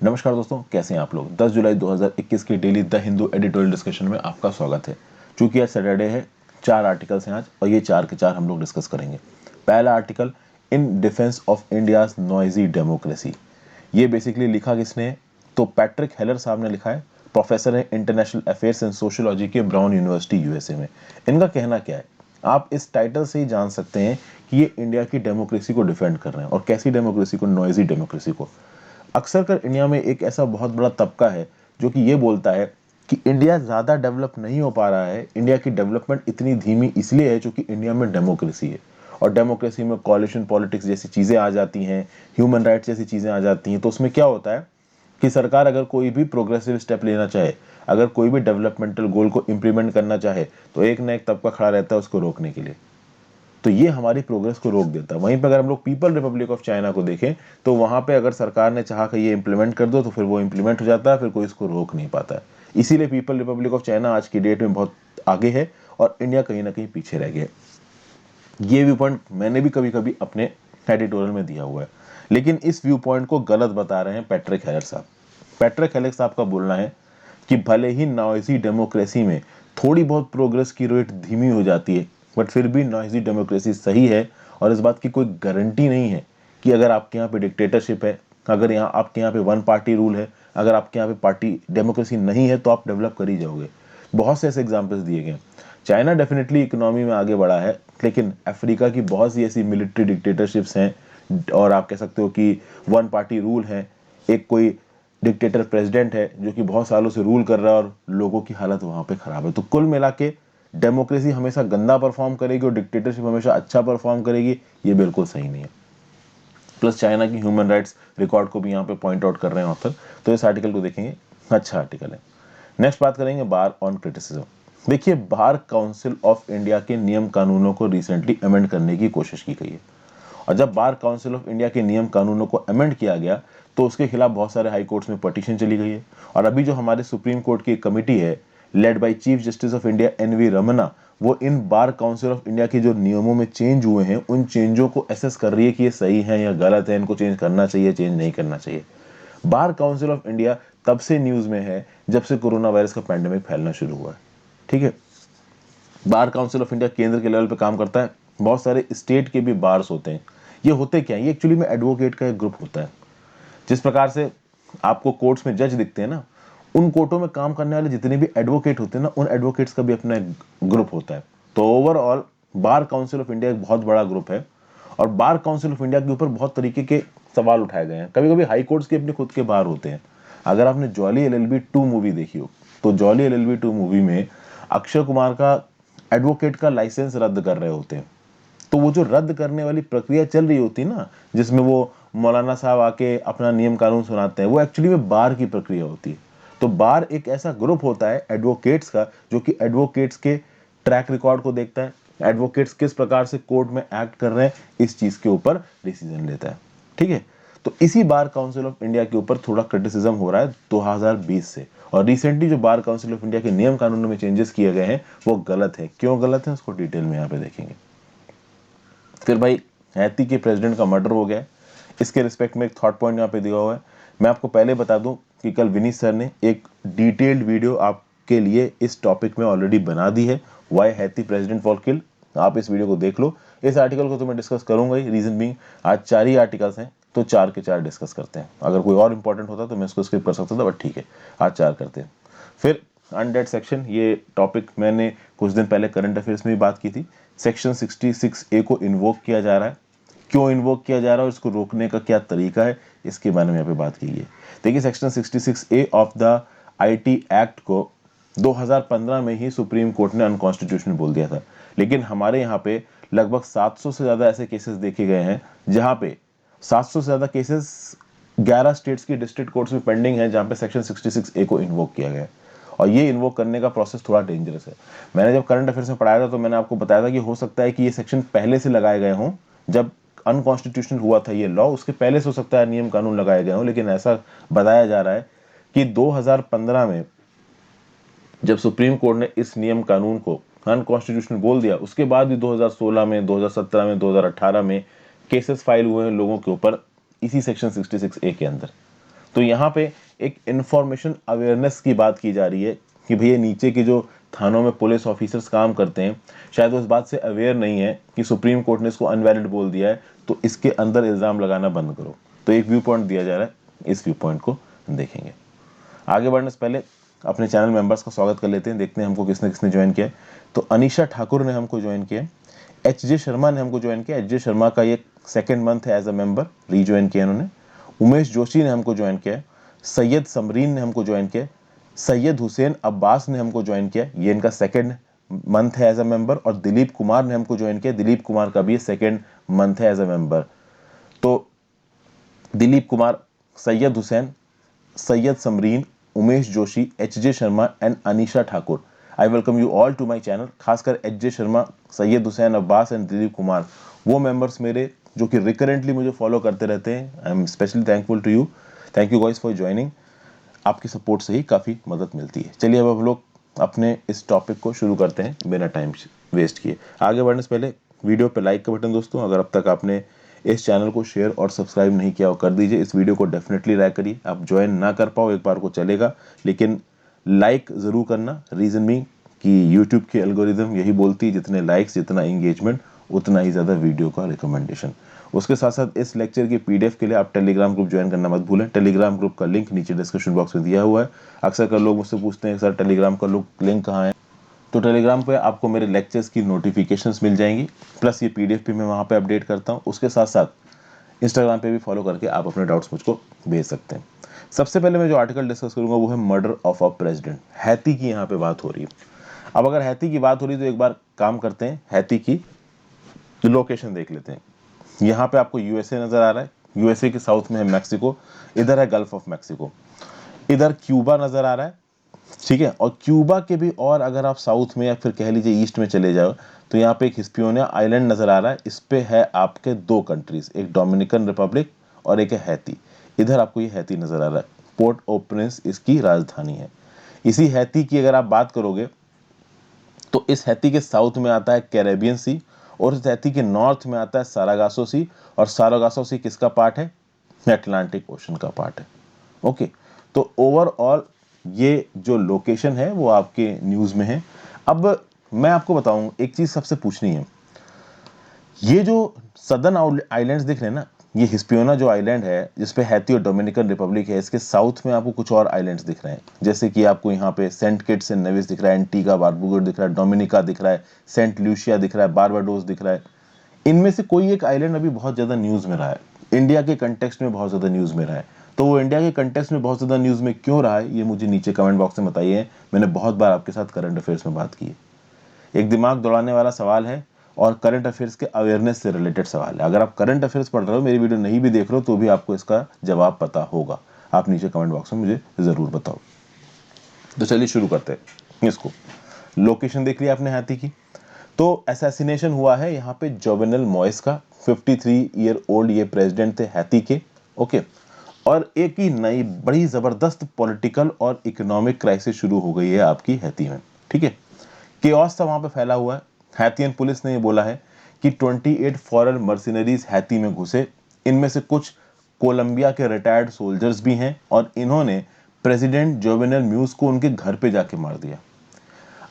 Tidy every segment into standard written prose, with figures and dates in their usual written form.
नमस्कार दोस्तों, कैसे हैं आप लोग। 10 जुलाई 2021 की daily the Hindu editorial discussion में आपका स्वागत है। चूंकि आज सैटरडे है, 4 आर्टिकल्स हैं आज और ये 4 के 4 हम लोग डिस्कस करेंगे। पहला article, in defence of India's noisy democracy. ये बेसिकली लिखा किसने है? तो पैट्रिक हेलर साहब ने लिखा है। प्रोफेसर है इंटरनेशनल अफेयर्स एंड सोशियोलॉजी के ब्राउन यूनिवर्सिटी यूएसए में। इनका कहना क्या है, आप इस टाइटल से ही जान सकते हैं कि ये इंडिया की डेमोक्रेसी को डिफेंड कर रहे हैं। और कैसी डेमोक्रेसी को? नॉइजी डेमोक्रेसी को। अक्सर कर इंडिया में एक ऐसा बहुत बड़ा तबका है जो कि ये बोलता है कि इंडिया ज़्यादा डेवलप नहीं हो पा रहा है, इंडिया की डेवलपमेंट इतनी धीमी इसलिए है क्योंकि इंडिया में डेमोक्रेसी है। और डेमोक्रेसी में कॉलिशन पॉलिटिक्स जैसी चीज़ें आ जाती हैं, ह्यूमन राइट्स जैसी चीज़ें आ जाती हैं। तो उसमें क्या होता है कि सरकार अगर कोई भी प्रोग्रेसिव स्टेप लेना चाहे, अगर कोई भी डेवलपमेंटल गोल को इम्प्लीमेंट करना चाहे, तो एक ना एक तबका खड़ा रहता है उसको रोकने के लिए। तो ये हमारी प्रोग्रेस को रोक देता है। वहीं पर अगर हम लोग पीपल रिपब्लिक ऑफ चाइना को देखें तो वहां पे अगर सरकार ने चाहा कि ये इंप्लीमेंट कर दो तो फिर वो इंप्लीमेंट हो जाता है, फिर कोई इसको रोक नहीं पाता है। इसीलिए पीपल रिपब्लिक ऑफ चाइना आज की डेट में बहुत आगे है और इंडिया कहीं ना कहीं पीछे रह गया। ये व्यू पॉइंट मैंने भी कभी कभी अपने एडिटोरियल में दिया हुआ है, लेकिन इस व्यू पॉइंट को गलत बता रहे हैं पैट्रिक हेलर साहब। पैट्रिक हेलर साहब का बोलना है कि भले ही नॉइजी डेमोक्रेसी में थोड़ी बहुत प्रोग्रेस की रेट धीमी हो जाती है, बट फिर भी नॉइजी डेमोक्रेसी सही है। और इस बात की कोई गारंटी नहीं है कि अगर आपके यहाँ पे डिक्टेटरशिप है, अगर यहाँ आपके यहाँ पे वन पार्टी रूल है, अगर आपके यहाँ पे पार्टी डेमोक्रेसी नहीं है तो आप डेवलप कर ही जाओगे। बहुत से ऐसे एग्जाम्पल्स दिए गए। चाइना डेफिनेटली इकोनॉमी में आगे बढ़ा है, लेकिन अफ्रीका की बहुत सी ऐसी मिलिट्री डिक्टेटरशिप्स हैं, और आप कह सकते हो कि वन पार्टी रूल है। एक कोई डिक्टेटर प्रेसिडेंट है जो कि बहुत सालों से रूल कर रहा है और लोगों की हालत वहां पे खराब है। तो कुल मिला के डेमोक्रेसी हमेशा गंदा परफॉर्म करेगी और डिक्टेटरशिप हमेशा अच्छा परफॉर्म करेगी, ये बिल्कुल सही नहीं है। प्लस चाइना की ह्यूमन राइट्स रिकॉर्ड को भी यहाँ पे पॉइंट आउट कर रहे हैं ऑथर। तो इस आर्टिकल को देखेंगे, अच्छा आर्टिकल है। नेक्स्ट बात करेंगे बार ऑन क्रिटिसिज्म। देखिए, बार काउंसिल ऑफ इंडिया के नियम कानूनों को रिसेंटली अमेंड करने की कोशिश की गई है। और जब बार काउंसिल ऑफ इंडिया के नियम कानूनों को अमेंड किया गया तो उसके खिलाफ बहुत सारे हाई कोर्ट्स में पटिशन चली गई है। और अभी जो हमारे सुप्रीम कोर्ट की कमेटी है, led by chief justice of India NV Ramana, वो इन बार काउंसिल ऑफ इंडिया के जो नियमों में चेंज हुए हैं उन चेंजों को असेस कर रही है कि ये सही है या गलत है, इनको चेंज करना चाहिए, चेंज नहीं करना चाहिए। बार काउंसिल ऑफ इंडिया तब से न्यूज में है जब से कोरोना वायरस का पैंडेमिक फैलना शुरू हुआ है। ठीक है, बार काउंसिल ऑफ इंडिया केंद्र के लेवल पे काम करता है, बहुत सारे स्टेट के भी बार्स होते हैं। ये होते क्या है? ये एक्चुअली में एडवोकेट का एक ग्रुप होता है। जिस प्रकार से आपको कोर्ट्स में जज दिखते हैं ना, उन कोर्टों में काम करने वाले जितने भी एडवोकेट होते हैं ना, उन एडवोकेट्स का भी अपना एक ग्रुप होता है। तो overall bar council of India एक बहुत बड़ा ग्रुप है और बार काउंसिल ऑफ इंडिया के ऊपर बहुत तरीके के सवाल उठाए गए हैं। कभी कभी हाई कोर्ट्स के अपने खुद के बार होते हैं। अगर आपने जॉली एलएलबी 2 मूवी देखी हो तो जॉली एलएलबी 2 मूवी में अक्षय कुमार का एडवोकेट का लाइसेंस रद्द कर रहे होते हैं। तो वो जो रद्द करने वाली प्रक्रिया चल रही होती है ना, जिसमें वो मौलाना साहब आके अपना नियम कानून सुनाते हैं, वो एक्चुअली में बार की प्रक्रिया होती है। तो बार एक ऐसा ग्रुप होता है एडवोकेट्स का जो कि एडवोकेट्स के ट्रैक रिकॉर्ड को देखता है, एडवोकेट्स किस प्रकार से कोर्ट में एक्ट कर रहे हैं इस चीज के ऊपर डिसीजन लेता है। ठीक है, तो इसी बार काउंसिल ऑफ इंडिया के ऊपर थोड़ा क्रिटिसिज्म हो रहा है 2020 से। और रिसेंटली जो बार काउंसिल ऑफ इंडिया के नियम कानूनों में चेंजेस किए गए हैं वो गलत है। क्यों गलत है उसको डिटेल में यहाँ पे देखेंगे। फिर भाई, हैती के प्रेसिडेंट का मर्डर हो गया है, इसके रिस्पेक्ट में एक थॉट पॉइंट यहाँ पे दिया हुआ है। मैं आपको पहले बता दूं कि कल विनीत सर ने एक डिटेल्ड वीडियो आपके लिए इस टॉपिक में ऑलरेडी बना दी है, वाई हैती प्रेसिडेंट फॉर किल। आप इस वीडियो को देख लो। इस आर्टिकल को तो मैं डिस्कस करूंगा ही, रीजन बीइंग आज 4 ही आर्टिकल्स हैं तो 4 के 4 डिस्कस करते हैं। अगर कोई और इंपॉर्टेंट होता तो मैं इसको स्किप कर सकता था, बट ठीक है, आज 4 करते हैं। फिर अनडेड सेक्शन, ये टॉपिक मैंने कुछ दिन पहले करंट अफेयर्स में भी बात की थी। सेक्शन 66A को इन्वोक किया जा रहा है। क्यों इन्वोक किया जा रहा है और इसको रोकने का क्या तरीका है, इसके बारे में यहाँ पे बात की है। देखिए, section 66A of the IT act को 2015 में ही सुप्रीम कोर्ट ने अनकॉन्स्टिट्यूशनल बोल दिया था। लेकिन हमारे यहाँ पे लगभग 700 से ज्यादा ऐसे केसेस देखे गए हैं जहां पे 700 से ज्यादा केसेस 11 स्टेट्स की डिस्ट्रिक्ट कोर्ट्स में पेंडिंग है जहां पे सेक्शन 66A को इन्वोक किया गया है। और ये इन्वोक करने का प्रोसेस थोड़ा डेंजरस है। मैंने जब करंट अफेयर्स में पढ़ाया था तो मैंने आपको बताया था कि हो सकता है कि ये सेक्शन पहले से लगाए गए हों, जब अनकॉन्स्टिट्यूशनल हुआ था ये लॉ उसके पहले से हो सकता है नियम कानून लगाए गए हों। लेकिन ऐसा बताया जा रहा है कि 2015 में जब सुप्रीम कोर्ट ने इस नियम कानून को अनकॉन्स्टिट्यूशनल बोल दिया, उसके बाद भी 2016 में, 2017 में, 2018 में केसेस फाइल हुए हैं लोगों के ऊपर इसी सेक्शन 66A के अंदर। तो यहाँ पे एक इंफॉर्मेशन अवेयरनेस की बात की जा रही है कि भैया नीचे के जो थानों में पुलिस ऑफिसर्स काम करते हैं शायद वो इस बात से अवेयर नहीं है कि सुप्रीम कोर्ट ने इसको अनवैलिड बोल दिया है, तो इसके अंदर इल्ज़ाम लगाना बंद करो। तो एक व्यू पॉइंट दिया जा रहा है, इस व्यू पॉइंट को देखेंगे। आगे बढ़ने से पहले अपने चैनल मेंबर्स का स्वागत कर लेते हैं, देखते हैं हमको किसने किसने ज्वाइन किया है। तो अनीशा ठाकुर ने हमको ज्वाइन किया, एच.जे. शर्मा ने हमको ज्वाइन किया। एच.जे. शर्मा का ये सेकंड मंथ है एज अ मेंबर, रीज्वाइन किया इन्होंने। उमेश जोशी ने हमको ज्वाइन किया, सैयद समरीन ने हमको ज्वाइन किया, सैयद हुसैन अब्बास ने हमको ज्वाइन किया, ये इनका सेकंड मंथ है एज अ मेंबर। और दिलीप कुमार ने हमको ज्वाइन किया, दिलीप कुमार का भी सेकंड मंथ है एज अ मेंबर। तो Dilip Kumar, Syed Hussain, Syed Samreen, Umesh Joshi, HJ. Sharma and Anisha Thakur, I welcome you all to my channel. खासकर एच.जे. शर्मा, सैयद हुसैन अब्बास एंड दिलीप कुमार, वो मेंबर्स मेरे जो कि रिकरेंटली मुझे फॉलो करते रहते हैं। I am specially thankful to you. Thank you guys for joining. आपकी सपोर्ट से ही काफ़ी मदद मिलती है। चलिए अब हम लोग अपने इस टॉपिक को शुरू करते हैं बिना टाइम वेस्ट किए। आगे बढ़ने से पहले वीडियो पे लाइक का बटन दोस्तों, अगर अब तक आपने इस चैनल को शेयर और सब्सक्राइब नहीं किया हो कर दीजिए। इस वीडियो को डेफिनेटली लाइक करिए। आप ज्वाइन ना कर पाओ एक बार को चलेगा, लेकिन लाइक ज़रूर करना। रीज़न भी कि यूट्यूब की एल्गोरिदम यही बोलती है, जितने लाइक्स जितना इंगेजमेंट उतना ही ज़्यादा वीडियो का रिकमेंडेशन। उसके साथ साथ इस लेक्चर की पीडीएफ के लिए आप टेलीग्राम ग्रुप ज्वाइन करना मत भूलें। टेलीग्राम ग्रुप का लिंक नीचे डिस्क्रिप्शन बॉक्स में दिया हुआ है। अक्सर कर लोग मुझसे पूछते हैं सर टेलीग्राम का लिंक कहाँ है, तो टेलीग्राम पे आपको मेरे लेक्चर्स की नोटिफिकेशंस मिल जाएंगी, प्लस ये पीडीएफ भी मैं वहाँ पे अपडेट करता हूँ। उसके साथ साथ इंस्टाग्राम पे भी फॉलो करके आप अपने डाउट्स मुझको भेज सकते हैं। सबसे पहले मैं जो आर्टिकल डिस्कस करूंगा वो है murder of a president. Haiti की यहाँ पे बात हो रही है। अब अगर हैती की बात हो रही है तो एक बार काम करते हैं, हैती की लोकेशन देख लेते हैं। यहाँ पे आपको यूएसए नजर आ रहा है, यूएसए के साउथ में है मैक्सिको, इधर है गल्फ ऑफ मैक्सिको, इधर क्यूबा नजर आ रहा है, ठीक है। और क्यूबा के भी और अगर आप साउथ में या फिर कह लीजिए ईस्ट में चले जाओ तो यहाँ पे एक हिस्पियोनिया आइलैंड नजर आ रहा है। इस पे है आपके दो कंट्रीज, एक डोमिनिकन रिपब्लिक और एक है हैती। इधर आपको ये हैती नजर आ रहा है, पोर्ट ओ प्रिंस इसकी राजधानी है। इसी हैती की अगर आप बात करोगे तो इस हैती के साउथ में आता है कैरेबियन सी, और इस हैती के नॉर्थ में आता है सारागासो सी। और सारागासो सी किसका पार्ट है? अटलांटिक ओशन का पार्ट है। ओके, तो ओवरऑल ये जो लोकेशन है वो आपके न्यूज में है। अब मैं आपको बताऊं, एक चीज सबसे पूछनी है, ये जो सदर्न आइलैंड्स दिख रहे हैं ना, ये हिस्पियोना जो आइलैंड है जिसपे हैती और डोमिनिकन रिपब्लिक है, इसके साउथ में आपको कुछ और आइलैंड्स दिख रहे हैं। जैसे कि आपको यहाँ पे सेंट किट्स एंड नेविस दिख रहा है, एंटीगा बारबुगा दिख रहा है, डोमिनिका दिख रहा है, सेंट लूसिया दिख रहा है, बारबाडोस दिख रहा है। इनमें से कोई एक आइलैंड अभी बहुत ज्यादा न्यूज में रहा है, इंडिया के कंटेक्स्ट में बहुत ज्यादा न्यूज में रहा है। तो वो इंडिया के कंटेक्स्ट में बहुत ज्यादा न्यूज में क्यों रहा है, ये मुझे नीचे कमेंट बॉक्स में बताइए। मैंने बहुत बार आपके साथ करंट अफेयर्स में बात की है। एक दिमाग दौड़ाने वाला सवाल है और करंट अफेयर्स के अवेयरनेस से रिलेटेड सवाल है। अगर आप करंट अफेयर्स पढ़ रहे हो, मेरी वीडियो नहीं भी देख रहे हो, तो भी आपको इसका जवाब पता होगा। आप नीचे कमेंट बॉक्स में मुझे जरूर बताओ। तो चलिए शुरू करते हैं इसको। लोकेशन देख लिया आपने हैती की। तो असैसिनेशन हुआ है यहाँ पे जोवेनल मॉइस का, 53 ईयर ओल्ड ये प्रेसिडेंट थे हैती के। ओके, और एक ही नई बड़ी जबरदस्त पॉलिटिकल और इकोनॉमिक क्राइसिस शुरू हो गई है आपकी हैती में, ठीक है। केओस था वहां पे फैला हुआ है। हैतियन पुलिस ने ये बोला है कि 28 फॉरेन मर्सिनरीज हैती में घुसे, इनमें से कुछ कोलंबिया के रिटायर्ड सोल्जर्स भी हैं, और इन्होंने प्रेसिडेंट जोवेनल म्यूज को उनके घर पे जाके मार दिया।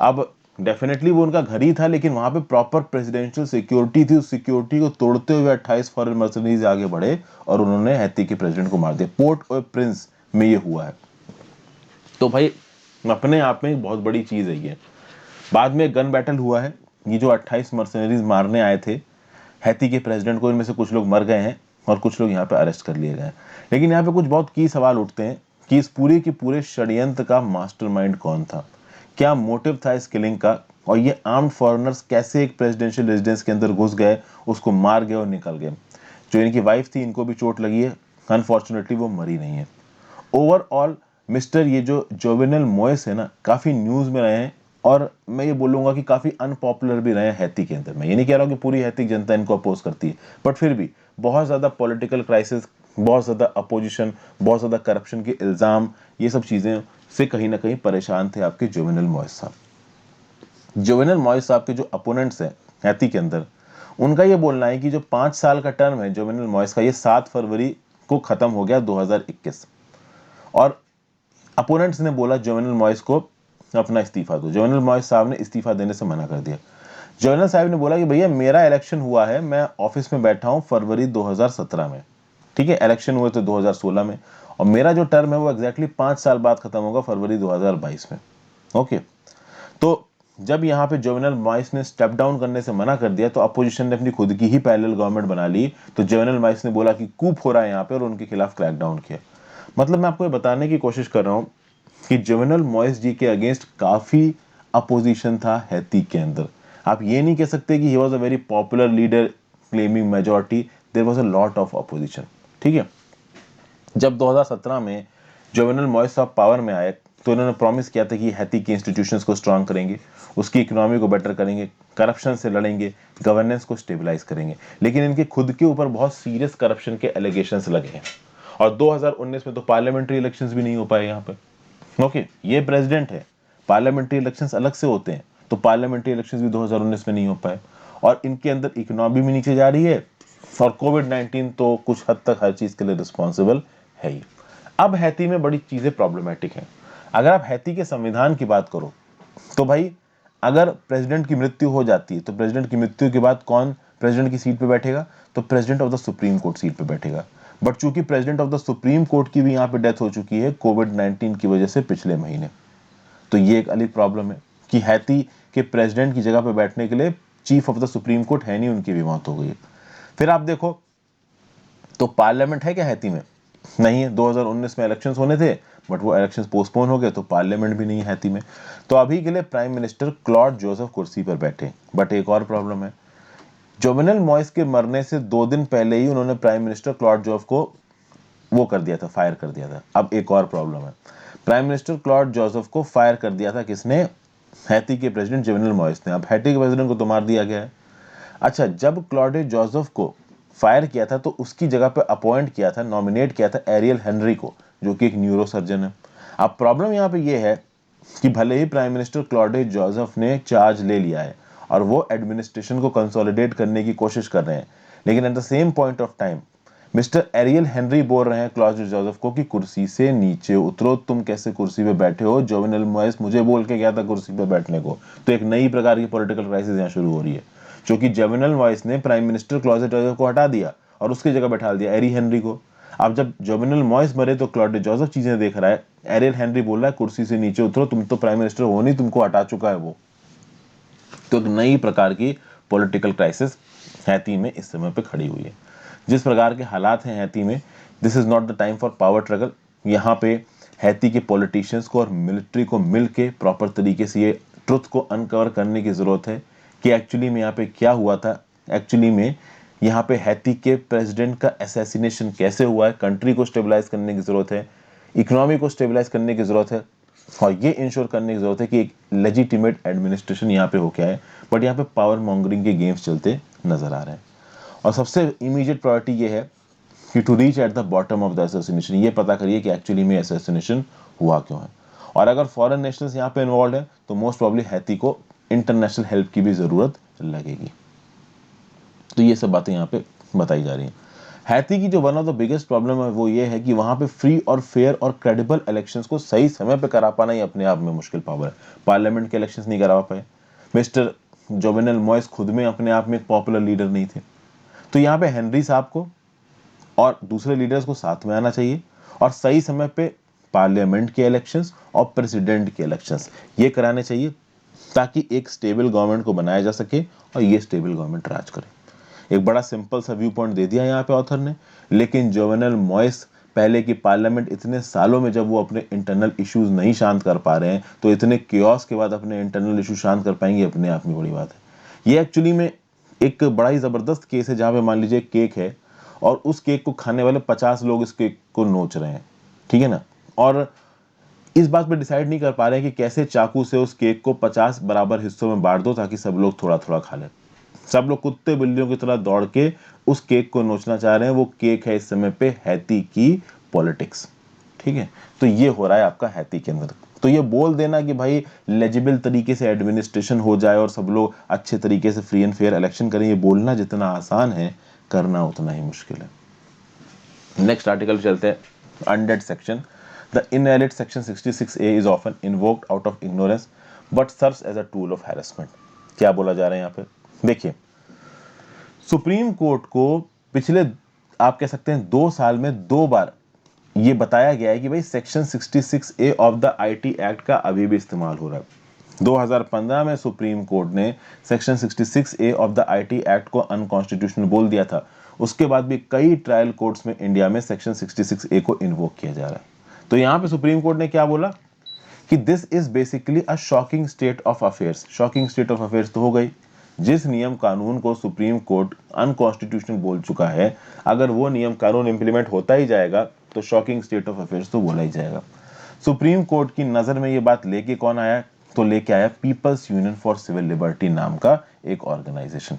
अब डेफिनेटली वो उनका घर ही था, लेकिन वहां पे प्रॉपर प्रेसिडेंशियल सिक्योरिटी थी। उस सिक्योरिटी को तोड़ते हुए 28 फॉरेन मर्सिनरीज आगे बढ़े और उन्होंने हैती के प्रेसिडेंट को मार दिया। पोर्ट ओ प्रिंस में ये हुआ है। तो भाई अपने आप में एक बहुत बड़ी चीज है ये। बाद में गन बैटल हुआ है, ये जो 28 मर्सिनरीज मारने आए थे हैती के प्रेसिडेंट को, इनमें से कुछ लोग मर गए हैं और कुछ लोग यहाँ पे अरेस्ट कर लिए गए हैं। लेकिन यहाँ पे कुछ बहुत की सवाल उठते हैं कि इस पूरे के पूरे षड्यंत्र का मास्टरमाइंड कौन था, क्या मोटिव था इस किलिंग का, और ये आर्म्ड फॉरेनर्स कैसे एक प्रेसिडेंशियल रेजिडेंस के अंदर घुस गए, उसको मार गए और निकल गए। जो इनकी वाइफ थी इनको भी चोट लगी है, अनफॉर्चुनेटली वो मरी नहीं है। ओवरऑल मिस्टर ये जो जोवेनल मोइस है ना, काफी न्यूज में रहे हैं, और मैं ये बोलूंगा कि काफी अनपॉपुलर भी रहे हैं हैती के अंदर। मैं ये नहीं कह रहा हूँ कि पूरी हैती जनता इनको अपोज करती है, बट फिर भी बहुत ज्यादा पॉलिटिकल क्राइसिस, बहुत ज्यादा अपोजिशन, बहुत ज्यादा करप्शन के इल्जाम, ये सब चीजें से कहीं ना कहीं परेशान थे आपके जोवेनल मोइस साहब। जोवेनल मोइस साहब के जो अपोनेंट्स हैं हैती के अंदर, उनका ये बोलना है कि जो 5 साल का टर्म है जोवेनल मोइस का, ये 7 फरवरी को खत्म हो गया 2021। और अपोनेंट्स ने बोला जोवेनल मॉइस को अपना इस्तीफा दो। जोवेनल मॉइस साहब ने इस्तीफा देने से मना कर दिया। जोवेनल साहब ने बोला कि भैया मेरा इलेक्शन हुआ है, मैं ऑफिस में बैठा हूं फरवरी 2017 में, ठीक है, इलेक्शन हुए थे 2016 में, और मेरा जो टर्म है वो एग्जैक्टली 5 साल बाद खत्म होगा फरवरी 2022 में। ओके, तो जब यहाँ पे जोवेनल मॉइस ने स्टेप डाउन करने से मना कर दिया तो अपोजिशन ने अपनी खुद की ही पैरेलल गवर्नमेंट बना ली। तो जोवेनल मॉइस ने बोला कि कूप हो रहा है यहाँ पे और उनके खिलाफ क्रैकडाउन किया। मतलब मैं आपको ये बताने की कोशिश कर रहा हूँ कि जोवेनल मॉइस जी के अगेंस्ट काफी अपोजिशन था हैती के अंदर। आप ये नहीं कह सकते कि he was a very popular leader claiming majority, there was a lot of opposition, ठीक है। जब 2017 में जोवेनल मॉइस साहब पावर में आए तो इन्होंने प्रॉमिस किया था कि हैती के इंस्टीट्यूशंस को स्ट्रांग करेंगे, उसकी इकोनॉमी को बेटर करेंगे, करप्शन से लड़ेंगे, गवर्नेंस को स्टेबलाइज करेंगे। लेकिन इनके खुद के ऊपर बहुत सीरियस करप्शन के एलिगेशंस लगे हैं और 2019 में तो पार्लियामेंट्री इलेक्शंस भी नहीं हो पाए यहाँ पे। ओके, ये प्रेसिडेंट है, पार्लियामेंट्री इलेक्शंस अलग से होते हैं, तो पार्लियामेंट्री इलेक्शंस भी 2019 में नहीं हो पाए और इनके अंदर इकोनॉमी भी नीचे जा रही है और कोविड-19 तो कुछ हद तक हर चीज के लिए रिस्पॉन्सिबल है ही। अब हैती में बड़ी चीजें प्रॉब्लमेटिक हैं। अगर आप हैती के संविधान की बात करो तो भाई अगर प्रेसिडेंट की मृत्यु हो जाती है तो प्रेसिडेंट की मृत्यु के बाद कौन प्रेसिडेंट की सीट पे बैठेगा? तो president of the supreme court seat पे बैठेगा। बट चूंकि president of the supreme court की भी यहाँ पे डेथ हो चुकी है कोविड-19 की वजह से पिछले महीने, तो ये एक अलग प्रॉब्लम है कि हैती के प्रेसिडेंट की जगह पे बैठने के लिए chief of the supreme court है नहीं, उनकी भी मौत हो गई है। फिर आप देखो तो पार्लियामेंट है क्या हैती में? नहीं है। 2019 में इलेक्शंस होने थे बट वो इलेक्शंस पोस्टपोन हो गए तो पार्लियामेंट भी नहीं है हैती में। तो अभी के लिए प्राइम मिनिस्टर क्लॉड जोसेफ कुर्सी पर बैठे। बट एक और प्रॉब्लम है, जोवेनल मॉइस के मरने से 2 दिन पहले ही उन्होंने प्राइम मिनिस्टर क्लॉड जोसेफ को वो कर दिया था, फायर कर दिया था। अब एक और प्रॉब्लम है, प्राइम मिनिस्टर क्लॉड जोसेफ को फायर कर दिया था किसने? हैती के प्रेसिडेंट जोवेनल मॉइस ने। अब हैती के प्रेसिडेंट को तो मार दिया गया है। अच्छा, जब क्लॉडे जोसेफ को फायर किया था तो उसकी जगह पे अपॉइंट किया था, नॉमिनेट किया था एरियल हेनरी को, जो कि एक न्यूरो सर्जन है। अब प्रॉब्लम यहाँ पे ये है कि भले ही प्राइम मिनिस्टर क्लॉडे जोसेफ ने चार्ज ले लिया है और वो एडमिनिस्ट्रेशन को कंसोलिडेट करने की कोशिश कर रहे हैं, लेकिन at the same point of time mister aerial Henry बोल रहे हैं क्लॉडे जोसेफ को कि कुर्सी से नीचे उतरो, तुम कैसे कुर्सी पे बैठे हो? जोवेनल मॉइस मुझे बोल के गया था कुर्सी पे बैठने को। तो एक नई प्रकार की पॉलिटिकल क्राइसिस यहाँ शुरू हो रही है, क्योंकि जोवेनल मॉइस ने प्राइम मिनिस्टर क्लॉडे जोसेफ को हटा दिया और उसकी जगह बैठा दिया एरी हेनरी को। अब जब जोवेनल मॉइस मरे तो क्लॉडे जोसेफ चीजें देख रहा है, एरियल हेनरी बोल रहा है कुर्सी से नीचे उतरो, तुम तो प्राइम मिनिस्टर हो नहीं, तुमको हटा चुका है वो। तो एक नई प्रकार की पॉलिटिकल क्राइसिस हैती में इस समय पे खड़ी हुई है। जिस प्रकार के हालात हैं हैती में, this is not the time for power struggle. यहाँ पे हैती के पॉलिटिशियंस को और मिलिट्री को मिल के प्रॉपर तरीके से ये ट्रुथ को अनकवर करने की जरूरत है कि एक्चुअली में यहाँ पे क्या हुआ था, एक्चुअली में यहाँ पे हैती के प्रेसिडेंट का असैसिनेशन कैसे हुआ है। कंट्री को स्टेबलाइज करने की जरूरत है, इकोनॉमी को स्टेबलाइज करने की जरूरत है और ये इंश्योर करने की जरूरत है कि एक लेजिटिमेट एडमिनिस्ट्रेशन यहाँ पे हो क्या है। बट यहाँ पे पावर मॉन्गरिंग के गेम्स चलते नजर आ रहे हैं और सबसे इमीडिएट प्रायोरिटी ये है कि to reach at the bottom of the assassination, ये पता करिए कि एक्चुअली में असैसिनेशन हुआ क्यों है। और अगर फॉरेन नेशनल्स यहाँ पे इन्वॉल्व है तो मोस्ट प्रॉब्ली हैती को इंटरनेशनल हेल्प की भी जरूरत लगेगी। तो ये सब बातें यहाँ पे बताई जा रही हैं। हैती की जो one of the biggest problem है वो ये है कि वहां पे फ्री और फेयर और क्रेडिबल इलेक्शंस को सही समय पे करा पाना ही अपने आप में मुश्किल पावर है। पार्लियामेंट के इलेक्शंस नहीं करा पाए। मिस्टर जोवेनल मॉइस खुद में अपने आप में एक पॉपुलर लीडर नहीं थे। तो यहाँ पे हेनरी साहब को और दूसरे लीडर्स को साथ में आना चाहिए और सही समय पे पार्लियामेंट के इलेक्शंस और प्रेसिडेंट के इलेक्शंस ये कराने चाहिए ताकि एक स्टेबल गवर्नमेंट को बनाया जा सके और ये स्टेबल गवर्नमेंट राज करे। एक बड़ा सिंपल सा व्यू पॉइंट दे दिया यहाँ पे ऑथर ने, लेकिन जोवेनल मॉइस पहले की पार्लियामेंट इतने सालों में जब वो अपने इंटरनल इश्यूज नहीं शांत कर पा रहे हैं तो इतने क्योस के बाद अपने इंटरनल इशू शांत कर पाएंगे, अपने आप में बड़ी बात है। ये एक्चुअली में एक बड़ा ही जबरदस्त केस है जहां पे मान लीजिए केक है और उस केक को खाने वाले 50 लोग इस केक को नोच रहे हैं, ठीक है ना, और इस बात पे डिसाइड नहीं कर पा रहे हैं कि कैसे चाकू से उस केक को 50 बराबर हिस्सों में बांट दो ताकि सब लोग थोड़ा थोड़ा खा लें। सब लोग कुत्ते बिल्लियों की तरह दौड़ के उस केक को नोचना चाह रहे हैं। वो केक है इस समय पे हैती की पॉलिटिक्स, ठीक है। तो ये हो रहा है आपका हैती के अंदर। तो ये बोल देना कि भाई लेजिबल तरीके से एडमिनिस्ट्रेशन हो जाए और सब लोग अच्छे तरीके से फ्री एंड फेयर इलेक्शन करें, ये बोलना जितना आसान है करना उतना ही मुश्किल है। नेक्स्ट आर्टिकल चलते हैं, undead section. The invalid section 66A is often invoked out of ignorance but serves as a tool of harassment. क्या बोला जा रहा है यहाँ पे, देखिए सुप्रीम कोर्ट को पिछले आप कह सकते हैं 2 साल में 2 बार ये बताया गया है कि भाई section 66A of the IT act का अभी भी इस्तेमाल हो रहा है। 2015 में सुप्रीम कोर्ट ने section 66A of the IT act को अनकॉन्स्टिट्यूशनल बोल दिया था। उसके बाद भी कई ट्रायल कोर्ट्स में इंडिया में सेक्शन 66A को इन्वोक किया जा रहा है। तो यहां पे सुप्रीम कोर्ट ने क्या बोला कि this is basically a shocking state of affairs. Shocking state of affairs तो हो गई, जिस नियम कानून को सुप्रीम कोर्ट अनकॉन्स्टिट्यूशनल बोल चुका है, अगर वो नियम कानून इंप्लीमेंट होता ही जाएगा तो शॉकिंग स्टेट ऑफ अफेयर्स तो बोला ही जाएगा। सुप्रीम कोर्ट की नजर में ये बात लेके कौन आया, तो लेके आया people's union for civil liberty नाम का एक ऑर्गेनाइजेशन।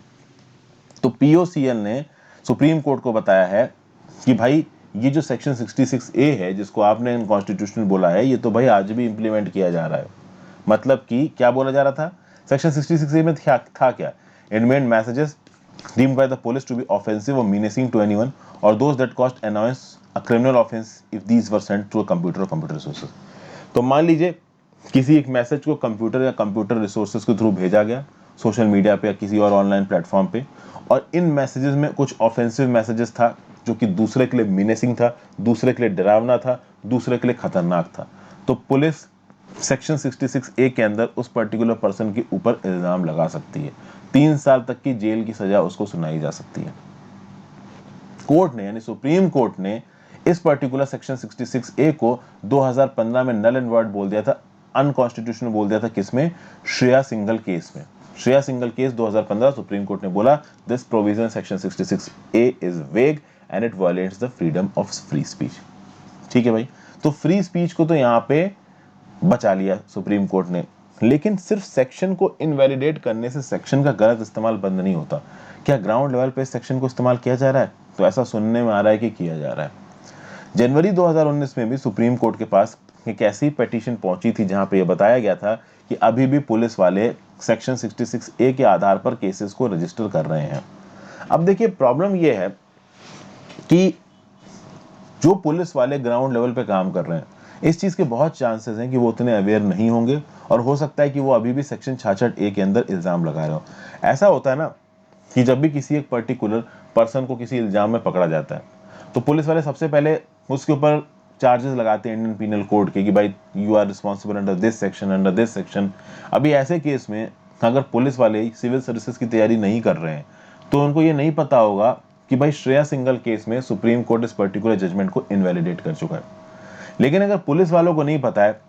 तो पीओसीएल ने सुप्रीम कोर्ट को बताया है कि भाई ये जो सेक्शन 66A है जिसको आपने अनकॉन्स्टिट्यूशनल बोला है, ये तो भाई आज भी इंप्लीमेंट किया जा रहा है। मतलब कि क्या बोला जा रहा था, सेक्शन 66A में था क्या, it made messages deemed by the police to be offensive or menacing to anyone or those that caused annoyance a criminal offense if these were sent to a computer or computer resources। तो मान लीजिए किसी एक message को computer या computer resources के through भेजा गया सोशल मीडिया पे या किसी और ऑनलाइन प्लेटफॉर्म पे, और इन मैसेजेस में कुछ ऑफेंसिव मैसेजेस था जो कि दूसरे के लिए मीनेसिंग था, दूसरे के लिए डरावना था, दूसरे के लिए खतरनाक था, तो पुलिस सेक्शन 66A के अंदर उस पर्टिकुलर पर्सन के ऊपर इल्जाम लगा सकती है। 3 साल तक की जेल की सजा उसको सुनाई जा सकती है। कोर्ट ने यानी सुप्रीम कोर्ट ने इस पर्टिकुलर सेक्शन 66A को 2015 में नल एंड वॉइड बोल दिया था, अनकॉन्स्टिट्यूशनल बोल दिया था। किसमें, श्रेया सिंघल केस में। Shreya Singhal case 2015 supreme court ने बोला this provision section 66A is वेग and it violets the freedom of free speech. ठीक है भाई, तो फ्री स्पीच को तो यहां पे बचा लिया सुप्रीम कोर्ट ने, लेकिन सिर्फ सेक्शन को इनवैलिडेट करने से सेक्शन का गलत इस्तेमाल बंद नहीं होता। क्या ग्राउंड लेवल पे सेक्शन को इस्तेमाल किया जा रहा है, तो ऐसा सुनने में आ रहा है कि किया जा रहा है। जनवरी 2019 में भी सुप्रीम कोर्ट के पास एक ऐसी पिटीशन पहुंची थी जहां पे यह बताया गया था कि अभी भी पुलिस वाले सेक्शन 66A के आधार पर केसेस को रजिस्टर कर रहे हैं। अब देखिए प्रॉब्लम यह है कि जो पुलिस वाले ग्राउंड लेवल पे काम कर रहे हैं, इस चीज के बहुत चांसेस हैं कि वो उतने अवेयर नहीं होंगे और हो सकता है कि वो अभी भी सेक्शन 66A के अंदर इल्जाम लगा रहे हो। ऐसा होता है ना कि जब भी किसी एक पर्टिकुलर पर्सन को किसी इल्जाम में पकड़ा जाता है तो पुलिस वाले सबसे पहले उसके ऊपर चार्जेस लगाते हैं इंडियन पीनल कोड के कि भाई you are responsible under this section, under this section. अभी ऐसे केस में अगर पुलिस वाले सिविल सर्विसेज की तैयारी नहीं कर रहे हैं तो उनको ये नहीं पता होगा कि भाई श्रेया सिंघल केस में सुप्रीम कोर्ट इस पर्टिकुलर जजमेंट को इनवैलिडेट कर चुका है। लेकिन अगर पुलिस वालों को नहीं पता है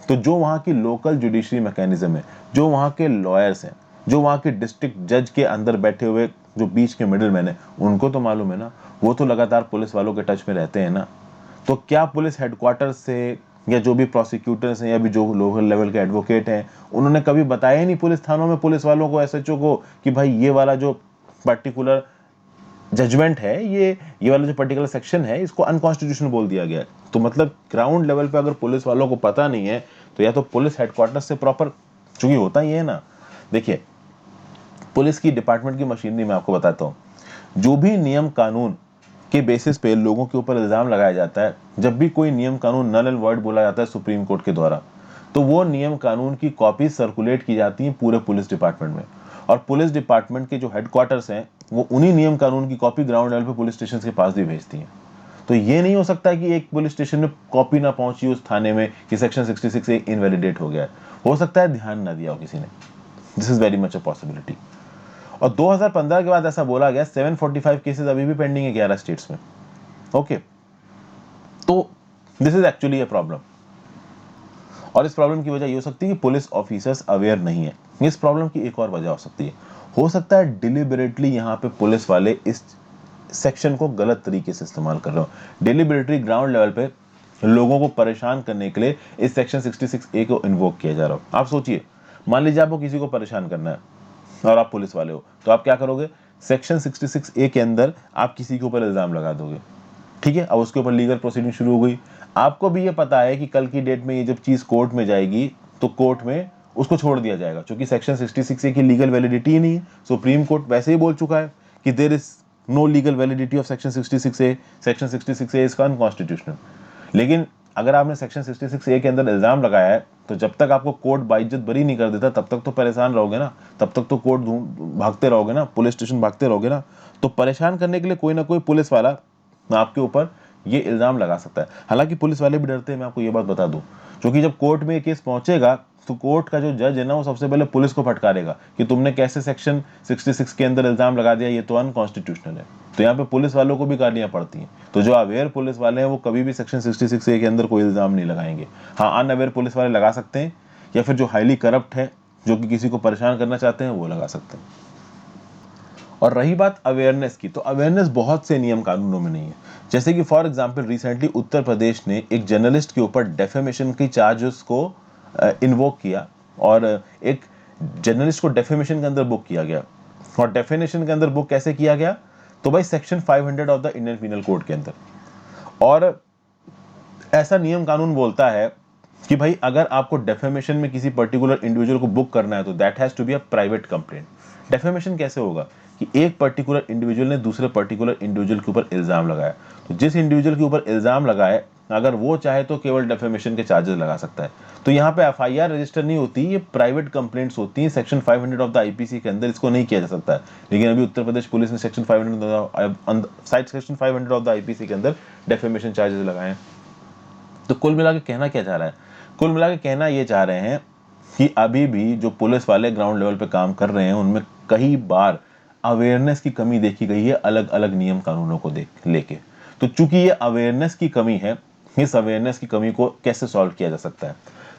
तो जो वहां की लोकल जुडिशरी मैकेनिज्म है, जो वहां के लॉयर्स हैं, जो वहां के डिस्ट्रिक्ट जज के अंदर बैठे हुए जो बीच के मिडिल मैन है, उनको तो मालूम है ना, वो तो लगातार पुलिस वालों के टच में रहते हैं ना। तो क्या पुलिस हेडक्वार्टर से या जो भी प्रोसिक्यूटर्स हैं या भी जो लोकल लेवल के एडवोकेट हैं, उन्होंने कभी बताया ही नहीं पुलिस थानों में पुलिस वालों को, एसएचओ को, कि भाई ये वाला जो पर्टिकुलर जजमेंट है, ये वाला जो पर्टिकुलर सेक्शन है, इसको अनकॉन्स्टिट्यूशनल बोल दिया गया है। तो मतलब ग्राउंड लेवल पे अगर पुलिस वालों को पता नहीं है तो या तो पुलिस हेडक्वार्टर से प्रॉपर, चूंकि होता ही है ना, देखिए पुलिस की डिपार्टमेंट की मशीनरी में आपको बताता हूँ, जो भी नियम कानून के बेसिस पे लोगों के ऊपर इल्जाम लगाया जाता है, जब भी कोई नियम कानून नल एंड वॉइड बोला जाता है सुप्रीम कोर्ट के द्वारा, तो वो नियम कानून की कॉपी सर्कुलेट की जाती है पूरे पुलिस डिपार्टमेंट में, और पुलिस डिपार्टमेंट के जो हेडक्वार्टर्स हैं वो उन्हीं नियम कानून की कॉपी ग्राउंड लेवल पे पुलिस स्टेशन के पास भी भेजती हैं। तो ये नहीं हो सकता कि एक पुलिस स्टेशन में कॉपी ना पहुंची उस थाने में कि सेक्शन 66 इनवैलिडेट हो गया है, हो सकता है ध्यान ना दिया हो किसी ने। This is very much a possibility. और 2015 के बाद ऐसा बोला गया 745 केसेस अभी भी पेंडिंग है 11 स्टेट्स में। ओके, तो this is actually a problem, और इस प्रॉब्लम की वजह ये हो सकती है कि पुलिस ऑफिसर्स अवेयर नहीं है। इस प्रॉब्लम की एक और वजह हो सकती है, हो सकता है डिलिबरेटली यहाँ पे पुलिस वाले इस सेक्शन को गलत तरीके से इस्तेमाल कर रहे हो, डिलिबरेटली ग्राउंड लेवल पे लोगों को परेशान करने के लिए इस सेक्शन 66A को इन्वोक किया जा रहा हो। आप सोचिए, मान लीजिए आपको किसी को परेशान करना है और आप पुलिस वाले हो, तो आप क्या करोगे, सेक्शन 66A के अंदर आप किसी के ऊपर इल्जाम लगा दोगे। ठीक है, अब उसके ऊपर लीगल प्रोसीडिंग शुरू हो गई। आपको भी ये पता है कि कल की डेट में ये जब चीज कोर्ट में जाएगी तो कोर्ट में उसको छोड़ दिया जाएगा, क्योंकि सेक्शन 66A की लीगल वैलिडिटी ही नहीं है। सुप्रीम कोर्ट वैसे ही बोल चुका है कि there is no legal validity of section 66A, section 66A is unconstitutional. लेकिन अगर आपने सेक्शन 66A के अंदर इल्जाम लगाया है तो जब तक आपको कोर्ट बाइज्जत बरी नहीं कर देता तब तक तो परेशान रहोगे ना, तब तक तो कोर्ट भागते रहोगे ना, पुलिस स्टेशन भागते रहोगे ना। तो परेशान करने के लिए कोई ना कोई पुलिस वाला आपके ऊपर ये इल्जाम लगा सकता है। हालांकि पुलिस वाले भी डरते हैं, मैं आपको ये बात बता दूं, क्योंकि जब कोर्ट में ये केस पहुंचेगा तो कोर्ट का जो जज है ना वो सबसे पहले पुलिस को फटकारेगा कि तुमने कैसे सेक्शन 66 के अंदर इल्जाम लगा दिया, ये तो अनकॉन्स्टिट्यूशनल है। तो यहाँ पे पुलिस वालों को भी गालियां पड़ती हैं। तो जो अवेयर पुलिस वाले हैं वो कभी भी सेक्शन 66A के अंदर कोई इल्जाम नहीं लगाएंगे। हाँ, अनअवेयर पुलिस वाले लगा सकते हैं, या फिर जो हाईली करप्ट है, जो कि किसी को परेशान करना चाहते हैं, वो लगा सकते हैं। और रही बात अवेयरनेस की, तो अवेयरनेस बहुत से नियम कानूनों में नहीं है। जैसे कि for example recently Uttar Pradesh ने एक जर्नलिस्ट के ऊपर डेफेमेशन की चार्जेस को इन्वोक किया, और एक जर्नलिस्ट को डेफेमेशन के अंदर बुक किया गया। और डेफेमेशन के अंदर बुक कैसे किया गया? तो भाई section 500 of the Indian penal code के अंदर। और ऐसा नियम कानून बोलता है कि भाई अगर आपको डेफेमेशन में किसी पर्टिकुलर इंडिविजुअल को बुक करना है तो that has to be a private complaint. Defamation कैसे होगा कि एक पर्टिकुलर इंडिविजुअल ने दूसरे पर्टिकुलर इंडिविजुअल के ऊपर इल्जाम लगाया, तो जिस इंडिविजुअल के ऊपर इल्जाम लगाए अगर वो चाहे तो केवल डेफेमेशन के चार्जेस लगा सकता है। तो यहाँ पे एफआईआर रजिस्टर नहीं होती, ये प्राइवेट कंप्लेंट्स होती हैं। सेक्शन 500 ऑफ द आईपीसी के अंदर इसको नहीं किया जा सकता है, लेकिन अभी उत्तर प्रदेश पुलिस ने सेक्शन 500 ऑफ द आईपीसी के अंदर डेफेमेशन चार्जेस लगाए हैं। तो कुल मिला के कहना क्या चाह रहा है? कुल मिला के कहना ये चाह रहे हैं कि अभी भी जो पुलिस वाले ग्राउंड लेवल पे काम कर रहे हैं उनमें कई बार अवेयरनेस की कमी देखी गई है, अलग अलग नियम कानूनों को लेके। तो चूंकि ये अवेयरनेस की कमी है, इस अवेयरनेस की कमी को कैसे सॉल्व किया जा सकता है?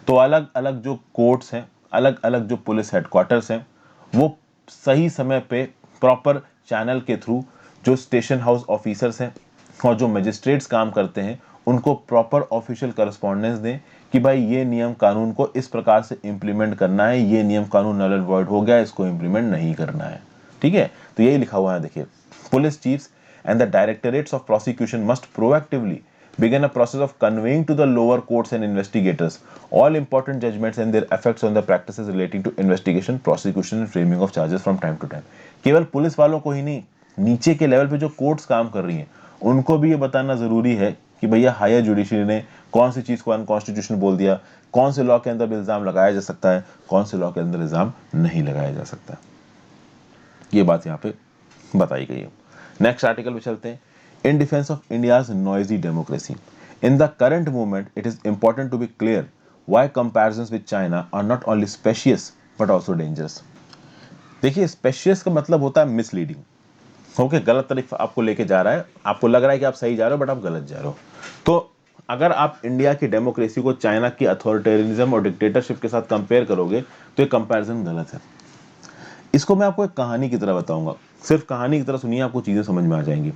तो अलग अलग जो कोर्ट्स हैं, अलग अलग जो पुलिस हेडक्वार्टर्स हैं, वो सही समय पे प्रॉपर चैनल के थ्रू जो स्टेशन हाउस ऑफिसर्स हैं और जो मजिस्ट्रेट्स काम करते हैं उनको प्रॉपर ऑफिशियल करस्पॉन्डेंस दें कि भाई ये नियम कानून को इस प्रकार से इंप्लीमेंट करना है, ये नियम कानून नल एंड वॉइड हो गया, इसको इंप्लीमेंट नहीं करना है। ठीक है, तो यही लिखा हुआ है, देखिए, police chiefs and the directorates of prosecution must proactively begin a process of conveying to the lower courts and investigators all important judgments and their effects on the practices relating to investigation, prosecution and framing of charges from time to time। केवल police वालों को ही नहीं, नीचे के level पे जो courts काम कर रही हैं उनको भी ये बताना जरूरी है कि भैया हायर जुडिशरी ने कौन सी चीज को अनकॉन्स्टिट्यूशनल बोल दिया, कौन से लॉ के अंदर इल्जाम लगाया जा सकता है, कौन से लॉ के अंदर इल्जाम नहीं लगाया जा सकता। ये बात यहाँ पे बताई गई है। नेक्स्ट आर्टिकल पे चलते हैं। In defense of India's noisy democracy, in the current moment, it is important to be clear why comparisons with China are not only specious but also dangerous। देखिए, स्पेशियस का मतलब होता है मिसलीडिंग। ओके, गलत तरफ आपको लेके जा रहा है, आपको लग रहा है कि आप सही जा रहे हो बट आप गलत जा रहे हो। तो अगर आप इंडिया की डेमोक्रेसी को चाइना की अथॉरिटेरिज्म और डिक्टेटरशिप के साथ कंपेयर करोगे तो ये कंपैरिजन गलत है। इसको मैं आपको एक कहानी की तरह बताऊंगा, सिर्फ कहानी की तरह सुनिए, आपको चीजें समझ में आ जाएंगी।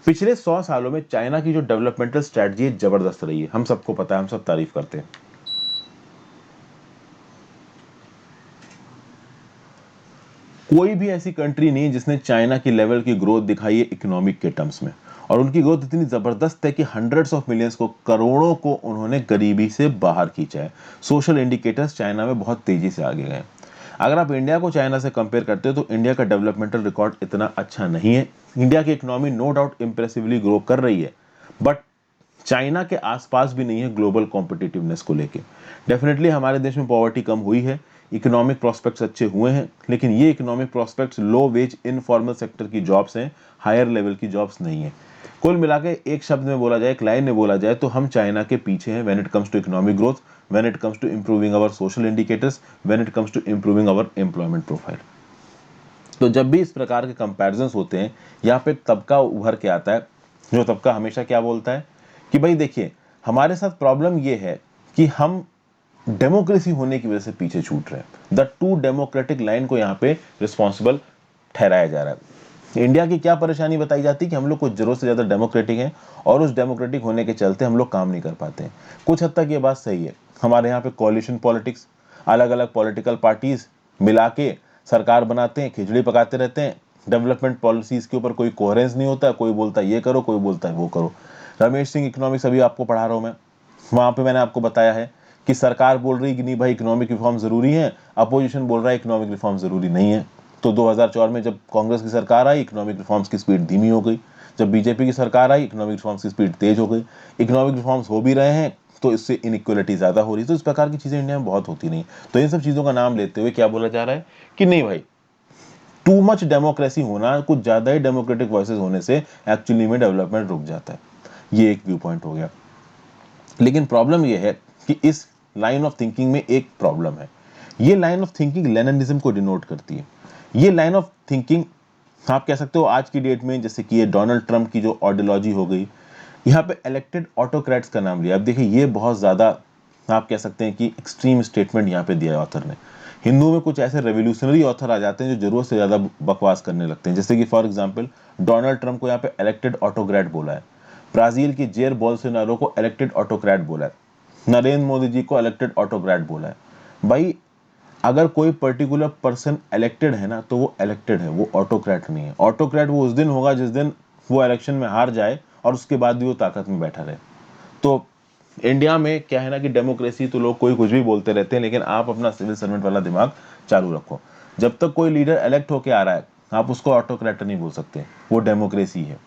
पिछले 100 सालों में चाइना की जो डेवलपमेंटल स्ट्रेटजी जबरदस्त रही है, हम सबको पता है, हम सब तारीफ करते हैं। कोई भी ऐसी कंट्री नहीं जिसने चाइना की लेवल की ग्रोथ दिखाई है इकोनॉमिक के टर्म्स में, और उनकी ग्रोथ इतनी जबरदस्त है कि हंड्रेड्स ऑफ मिलियंस को, करोड़ों को उन्होंने गरीबी से बाहर खींचा है। सोशल इंडिकेटर्स चाइना में बहुत तेजी से आगे गए। अगर आप इंडिया को चाइना से कंपेयर करते हो तो इंडिया का डेवलपमेंटल रिकॉर्ड इतना अच्छा नहीं है। इंडिया की इकोनॉमी नो डाउट इंप्रेसिवली ग्रो कर रही है, बट चाइना के आसपास भी नहीं है ग्लोबल कॉम्पिटिटिवनेस को लेके। डेफिनेटली हमारे देश में पॉवर्टी कम हुई है, इकोनॉमिक प्रोस्पेक्ट्स अच्छे हुए हैं, लेकिन ये इकोनॉमिक प्रोस्पेक्ट्स लो वेज इनफॉर्मल सेक्टर की जॉब्स हैं, हायर लेवल की जॉब्स नहीं है। कुल मिला के एक शब्द में बोला जाए, एक लाइन में बोला जाए तो हम चाइना के पीछे हैं when it comes to economic growth, when it comes to improving our social indicators, when it comes to improving our employment profile. तो जब भी इस प्रकार के कंपैरिजंस होते हैं, यहाँ पे तबका उभर के आता है, जो तबका हमेशा क्या बोलता है कि भाई देखिए, हमारे साथ प्रॉब्लम ये है कि हम डेमोक्रेसी होने की वजह से पीछे छूट रहे हैं। द टू डेमोक्रेटिक लाइन को यहाँ पे रिस्पॉन्सिबल ठहराया जा रहा है। इंडिया की क्या परेशानी बताई जाती है कि हम लोग कुछ जरूरत से ज्यादा डेमोक्रेटिक हैं और उस डेमोक्रेटिक होने के चलते हम लोग काम नहीं कर पाते हैं। कुछ हद तक ये बात सही है। हमारे यहाँ पे कॉलिशन पॉलिटिक्स, अलग अलग पॉलिटिकल पार्टीज मिला के सरकार बनाते हैं, खिचड़ी पकाते रहते हैं। डेवलपमेंट पॉलिसीज के ऊपर कोई कोहेरेंस नहीं होता, कोई बोलता है ये करो, कोई बोलता है वो करो। रमेश सिंह इकोनॉमिक्स अभी आपको पढ़ा रहा हूं मैं, वहां पे मैंने आपको बताया है कि सरकार बोल रही कि नहीं भाई इकोनॉमिक रिफॉर्म जरूरी है, अपोजिशन बोल रहा है इकोनॉमिक रिफॉर्म जरूरी नहीं है। तो 2004 में जब कांग्रेस की सरकार आई, इकोनॉमिक रिफॉर्म्स की स्पीड धीमी हो गई। जब बीजेपी की सरकार आई, इकोनॉमिक रिफॉर्म्स की स्पीड तेज हो गई, इकोनॉमिक रिफॉर्म्स हो भी रहे हैं तो इससे इनइक्वलिटी ज्यादा हो रही है। तो इस प्रकार की चीजें इंडिया में बहुत होती नहीं। तो इन सब चीजों का नाम लेते हुए क्या बोला जा रहा है कि नहीं भाई, टू मच डेमोक्रेसी होना, कुछ ज्यादा ही डेमोक्रेटिक वॉइसेस होने से एक्चुअली में डेवलपमेंट रुक जाता है। ये एक व्यू पॉइंट हो गया। लेकिन प्रॉब्लम ये है कि इस लाइन ऑफ थिंकिंग में एक प्रॉब्लम है। ये लाइन ऑफ थिंकिंग लेनिनिज्म को डिनोट करती है। ये लाइन ऑफ थिंकिंग आप कह सकते हो आज की डेट में, जैसे कि ये डोनाल्ड ट्रंप की जो आइडियोलॉजी हो गई, यहाँ पे इलेक्टेड ऑटोक्रेट्स का नाम लिया। अब देखिए ये बहुत ज्यादा आप कह सकते हैं कि एक्सट्रीम स्टेटमेंट यहाँ पे दिया है ऑथर ने। हिंदू में कुछ ऐसे रेवोल्यूशनरी ऑथर आ जाते हैं जो जरूरत से ज्यादा बकवास करने लगते हैं। जैसे कि फॉर एग्जांपल डोनाल्ड ट्रंप को यहाँ पे इलेक्टेड ऑटोक्रेट बोला है, ब्राजील की जेर बोल्सोनारो को इलेक्टेड ऑटोक्रेट बोला है, नरेंद्र मोदी जी को इलेक्टेड ऑटोक्रेट बोला है। भाई अगर कोई पर्टिकुलर पर्सन इलेक्टेड है ना तो वो इलेक्टेड है, वो ऑटोक्रेट नहीं है। ऑटोक्रेट वो उस दिन होगा जिस दिन वो इलेक्शन में हार जाए और उसके बाद भी वो ताकत में बैठा रहे। तो इंडिया में क्या है ना कि डेमोक्रेसी तो लोग कोई कुछ भी बोलते रहते हैं, लेकिन आप अपना सिविल सर्वेंट वाला दिमाग चालू रखो। जब तक कोई लीडर इलेक्ट होके आ रहा है आप उसको ऑटोक्रेट नहीं बोल सकते, वो डेमोक्रेसी है।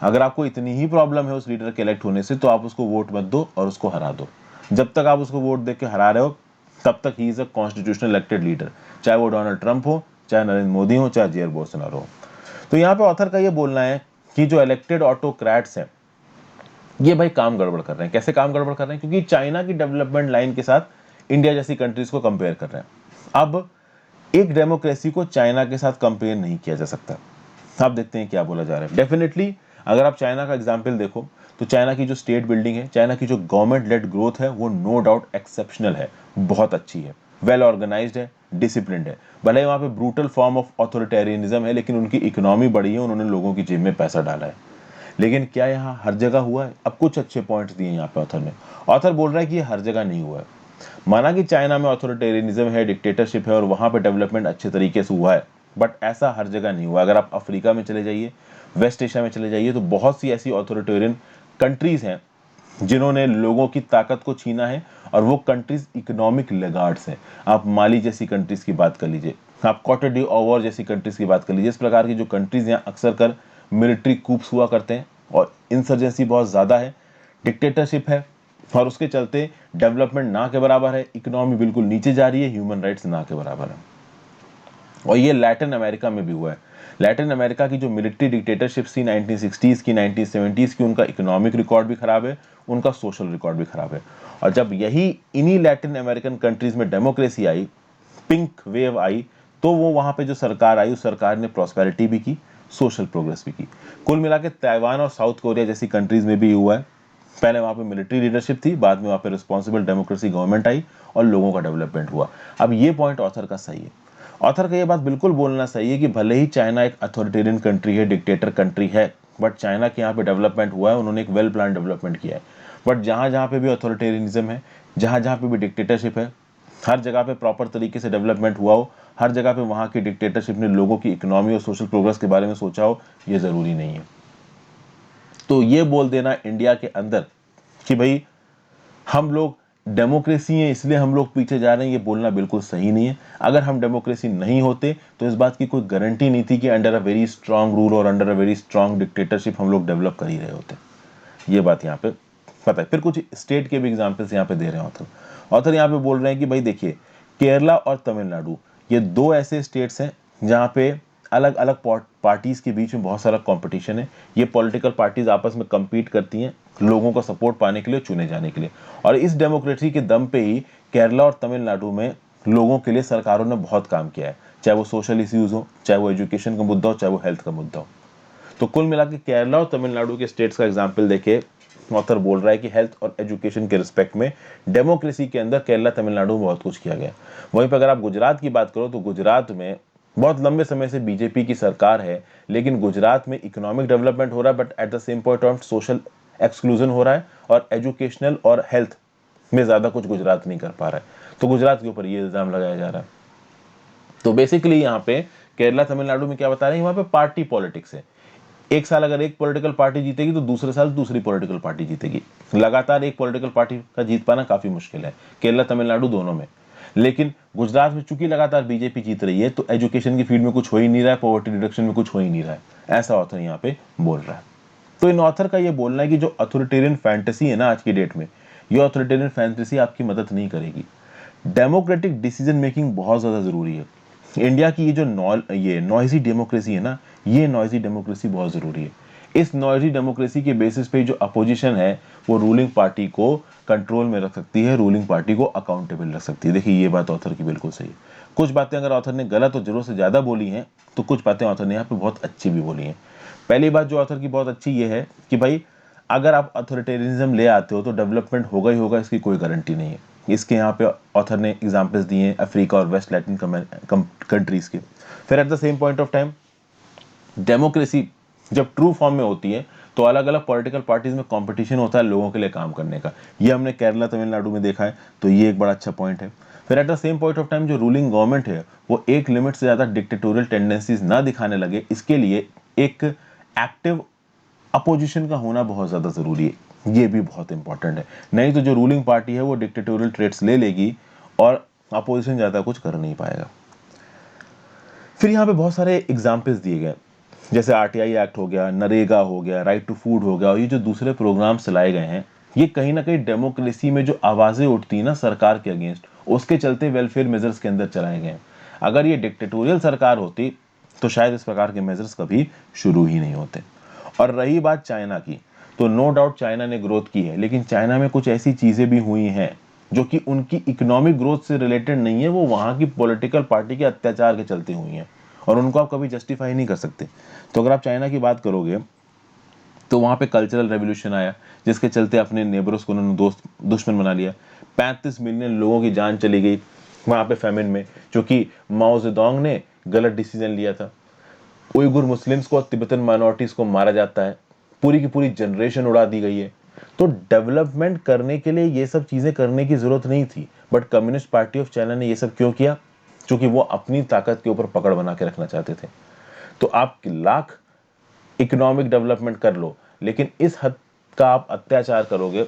अगर आपको इतनी ही प्रॉब्लम है उस लीडर के इलेक्ट होने से तो आप उसको वोट मत दो और उसको हरा दो। जब तक आप उसको वोट दे के हरा रहे हो तब तक he is a constitutional elected leader, चाहे वो डोनाल्ड ट्रंप हो, चाहे नरेंद्र मोदी हो, चाहे जेयर बोल्सोनारो हो। तो यहाँ पे ऑथर का ये बोलना है कि जो इलेक्टेड ऑटोक्रेट्स हैं ये भाई काम गड़बड़ कर रहे हैं। कैसे काम गड़बड़ कर रहे हैं? क्योंकि चाइना की डेवलपमेंट लाइन के साथ इंडिया जैसी कंट्रीज को कंपेयर कर रहे हैं। अब एक डेमोक्रेसी को चाइना के साथ कंपेयर नहीं किया जा सकता। आप देखते हैं क्या बोला जा रहा है। डेफिनेटली अगर आप चाइना का एग्जाम्पल देखो तो चाइना की जो स्टेट बिल्डिंग है, चाइना की जो गवर्नमेंट लेड ग्रोथ है वो नो डाउट एक्सेप्शनल है, बहुत अच्छी है, वेल ऑर्गेनाइज्ड है, डिसिप्लिन्ड है। भले ही वहाँ पे ब्रूटल फॉर्म ऑफ ऑथोरिटेरियनिज्म है, लेकिन उनकी इकोनॉमी बढ़ी है, उन्होंने लोगों की जेब में पैसा डाला है। लेकिन क्या यहाँ हर जगह हुआ है? अब कुछ अच्छे पॉइंट्स दिए यहाँ पे ऑथर ने। ऑथर बोल रहा है कि ये हर जगह नहीं हुआ है। माना कि चाइना में ऑथोरिटेरियनिज्म है, डिक्टेटरशिप है और वहां पे डेवलपमेंट अच्छे तरीके से हुआ है, बट ऐसा हर जगह नहीं हुआ। अगर आप अफ्रीका में चले जाइए, वेस्ट एशिया में चले जाइए, तो बहुत सी ऐसी ऑथोरिटेरियन कंट्रीज हैं जिन्होंने लोगों की ताकत को छीना है और वो कंट्रीज इकोनॉमिक लेगार्ड्स हैं। आप माली जैसी कंट्रीज की बात कर लीजिए, आप कॉटे डिवोर जैसी कंट्रीज की बात कर लीजिए। इस प्रकार की जो कंट्रीज यहाँ अक्सर कर मिलिट्री कूप्स हुआ करते हैं और इंसर्जेंसी बहुत ज़्यादा है, डिक्टेटरशिप है और उसके चलते डेवलपमेंट ना के बराबर है, इकोनॉमी बिल्कुल नीचे जा रही है, ह्यूमन राइट्स ना के बराबर है। और ये लैटिन अमेरिका में भी हुआ है। लैटिन अमेरिका की जो मिलिट्री डिक्टेटरशिप थी 1960s की, 1970s की, उनका इकोनॉमिक रिकॉर्ड भी खराब है, उनका सोशल रिकॉर्ड भी खराब है। और जब यही इन्हीं लैटिन अमेरिकन कंट्रीज में डेमोक्रेसी आई, पिंक वेव आई, तो वो वहां पे जो सरकार आई उस सरकार ने प्रॉस्पेरिटी भी की, सोशल प्रोग्रेस भी की। कुल मिला के ताइवान और साउथ कोरिया जैसी कंट्रीज में भी हुआ है। पहले वहां पे मिलिट्री लीडरशिप थी, बाद में वहां पे रिस्पॉन्सिबल डेमोक्रेसी गवर्नमेंट आई और लोगों का डेवलपमेंट हुआ। अब ये पॉइंट ऑथर का सही है। ऑथर का ये बात बिल्कुल बोलना सही है कि भले ही चाइना एक अथॉरिटेरियन कंट्री है, डिक्टेटर कंट्री है, बट चाइना के यहाँ पे डेवलपमेंट हुआ है, उन्होंने एक वेल प्लान डेवलपमेंट किया है। बट जहां जहां पे भी अथॉरिटेरियनिज्म है, जहां जहां पे भी डिक्टेटरशिप है, हर जगह पे प्रॉपर तरीके से डेवलपमेंट हुआ हो, हर जगह पे वहां की डिक्टेटरशिप ने लोगों की इकोनॉमी और सोशल प्रोग्रेस के बारे में सोचा हो, ये जरूरी नहीं है। तो ये बोल देना इंडिया के अंदर कि भाई हम लोग डेमोक्रेसी है इसलिए हम लोग पीछे जा रहे हैं, ये बोलना बिल्कुल सही नहीं है। अगर हम डेमोक्रेसी नहीं होते तो इस बात की कोई गारंटी नहीं थी कि under a very strong rule और under a very strong dictatorship हम लोग डेवलप कर ही रहे होते। ये बात यहाँ पे पता है। फिर कुछ स्टेट के भी एग्जाम्पल्स यहाँ पे दे रहे हैं ऑथर। ऑथर यहाँ पे बोल रहे हैं कि भाई देखिए, केरला और तमिलनाडु ये दो ऐसे स्टेट्स हैं जहाँ पे अलग अलग पार्टीज के बीच में बहुत सारा कंपटीशन है। ये पॉलिटिकल पार्टीज आपस में compete करती हैं लोगों का सपोर्ट पाने के लिए, चुने जाने के लिए। और इस डेमोक्रेसी के दम पे ही केरला और तमिलनाडु में लोगों के लिए सरकारों ने बहुत काम किया है, चाहे वो सोशल इश्यूज हो, चाहे वो एजुकेशन का मुद्दा हो, चाहे वो हेल्थ का मुद्दा हो। तो कुल मिला के केरला और तमिलनाडु के स्टेट्स का एग्जाम्पल देखे ऑथर बोल रहा है कि हेल्थ और एजुकेशन के रिस्पेक्ट में डेमोक्रेसी के अंदर केरला तमिलनाडु में बहुत कुछ किया गया। वहीं पर अगर आप गुजरात की बात करो तो गुजरात में बहुत लंबे समय से बीजेपी की सरकार है, लेकिन गुजरात में इकोनॉमिक डेवलपमेंट हो रहा है, but at the same point of social exclusion हो रहा है और एजुकेशनल और हेल्थ में ज्यादा कुछ गुजरात नहीं कर पा रहा है। तो गुजरात के ऊपर ये इल्जाम लगाया जा रहा है। तो बेसिकली यहाँ पे केरला तमिलनाडु में क्या बता रहे हैं, वहां पे पार्टी पॉलिटिक्स है। एक साल अगर एक पॉलिटिकल पार्टी जीतेगी तो दूसरे साल दूसरी पॉलिटिकल पार्टी जीतेगी। लगातार एक पॉलिटिकल पार्टी का जीत पाना काफी मुश्किल है, केरला तमिलनाडु दोनों में। लेकिन गुजरात में चूंकि लगातार बीजेपी जीत रही है तो एजुकेशन की फील्ड में कुछ हो ही नहीं रहा है, पॉवर्टी रिडक्शन में कुछ हो ही नहीं रहा है, ऐसा ऑथर यहाँ पे बोल रहा है। तो इन ऑथर का ये बोलना है कि जो अथॉरिटेरियन फैंटेसी है ना आज की डेट में, ये अथॉरिटेरियन फैंटेसी आपकी मदद नहीं करेगी। डेमोक्रेटिक डिसीजन मेकिंग बहुत ज़्यादा ज़रूरी है। इंडिया की ये नॉइजी डेमोक्रेसी है ना, ये नॉइजी डेमोक्रेसी बहुत ज़रूरी है। इस नॉइजी डेमोक्रेसी के बेसिस पे जो अपोजिशन है वो रूलिंग पार्टी को कंट्रोल में रख सकती है, रूलिंग पार्टी को अकाउंटेबल रख सकती है। देखिए ये बात ऑथर की बिल्कुल सही है। कुछ बातें अगर ऑथर ने गलत और जरूरत से ज़्यादा बोली हैं, तो कुछ बातें ऑथर ने यहाँ पे बहुत अच्छी भी बोली हैं। पहली बात जो ऑथर की बहुत अच्छी ये है कि भाई अगर आप अथॉरिटेरिज्म ले आते हो तो डेवलपमेंट होगा ही होगा, इसकी कोई गारंटी नहीं है। इसके यहाँ पे ऑथर ने एग्जाम्पल्स दिए हैं अफ्रीका और वेस्ट लैटिन कंट्रीज के। फिर at the same point of time democracy जब ट्रू फॉर्म में होती है तो अलग अलग पॉलिटिकल पार्टीज में कंपटीशन होता है लोगों के लिए काम करने का। ये हमने केरला तमिलनाडु में देखा है, तो ये एक बड़ा अच्छा पॉइंट है। फिर at the same point of time जो रूलिंग गवर्नमेंट है वो एक लिमिट से ज़्यादा डिक्टेटोरियल टेंडेंसीज ना दिखाने लगे, इसके लिए एक एक्टिव अपोजिशन का होना बहुत ज़्यादा ज़रूरी है। ये भी बहुत इंपॉर्टेंट है, नहीं तो जो रूलिंग पार्टी है वो डिक्टेटोरियल ट्रेट्स ले लेगी और अपोजिशन ज़्यादा कुछ कर नहीं पाएगा। फिर यहाँ पे बहुत सारे एग्जाम्पल्स दिए गए, जैसे आरटीआई एक्ट हो गया, नरेगा हो गया, राइट टू फूड हो गया, और ये जो दूसरे प्रोग्राम चलाए गए हैं ये कहीं ना कहीं डेमोक्रेसी में जो आवाज़ें उठती हैं ना सरकार के अगेंस्ट, उसके चलते वेलफेयर मेजर्स के अंदर चलाए गए हैं। अगर ये डिक्टेटोरियल सरकार होती तो शायद इस प्रकार के मेजर्स कभी शुरू ही नहीं होते। और रही बात चाइना की, तो नो डाउट चाइना ने ग्रोथ की है, लेकिन चाइना में कुछ ऐसी चीज़ें भी हुई हैं जो कि उनकी इकोनॉमिक ग्रोथ से रिलेटेड नहीं है, वो वहाँ की पॉलिटिकल पार्टी के अत्याचार के चलते हुई हैं, और उनको आप कभी जस्टिफाई नहीं कर सकते। तो अगर आप चाइना की बात करोगे तो वहाँ पे कल्चरल रेवोल्यूशन आया, जिसके चलते अपने नेबर्स को उन्होंने दोस्त दुश्मन बना लिया। 35 मिलियन लोगों की जान चली गई वहाँ पे फेमिन में, जो कि माओ जेडोंग ने गलत डिसीजन लिया था। उइगुर मुस्लिम्स को और तिब्बतन माइनॉरिटीज को मारा जाता है, पूरी की पूरी जनरेशन उड़ा दी गई है। तो डेवलपमेंट करने के लिए ये सब चीजें करने की जरूरत नहीं थी, but communist party of China ने ये सब क्यों किया? क्योंकि वो अपनी ताकत के ऊपर पकड़ बना के रखना चाहते थे। तो आप लाख इकोनॉमिक डेवलपमेंट कर लो, लेकिन इस हद का आप अत्याचार करोगे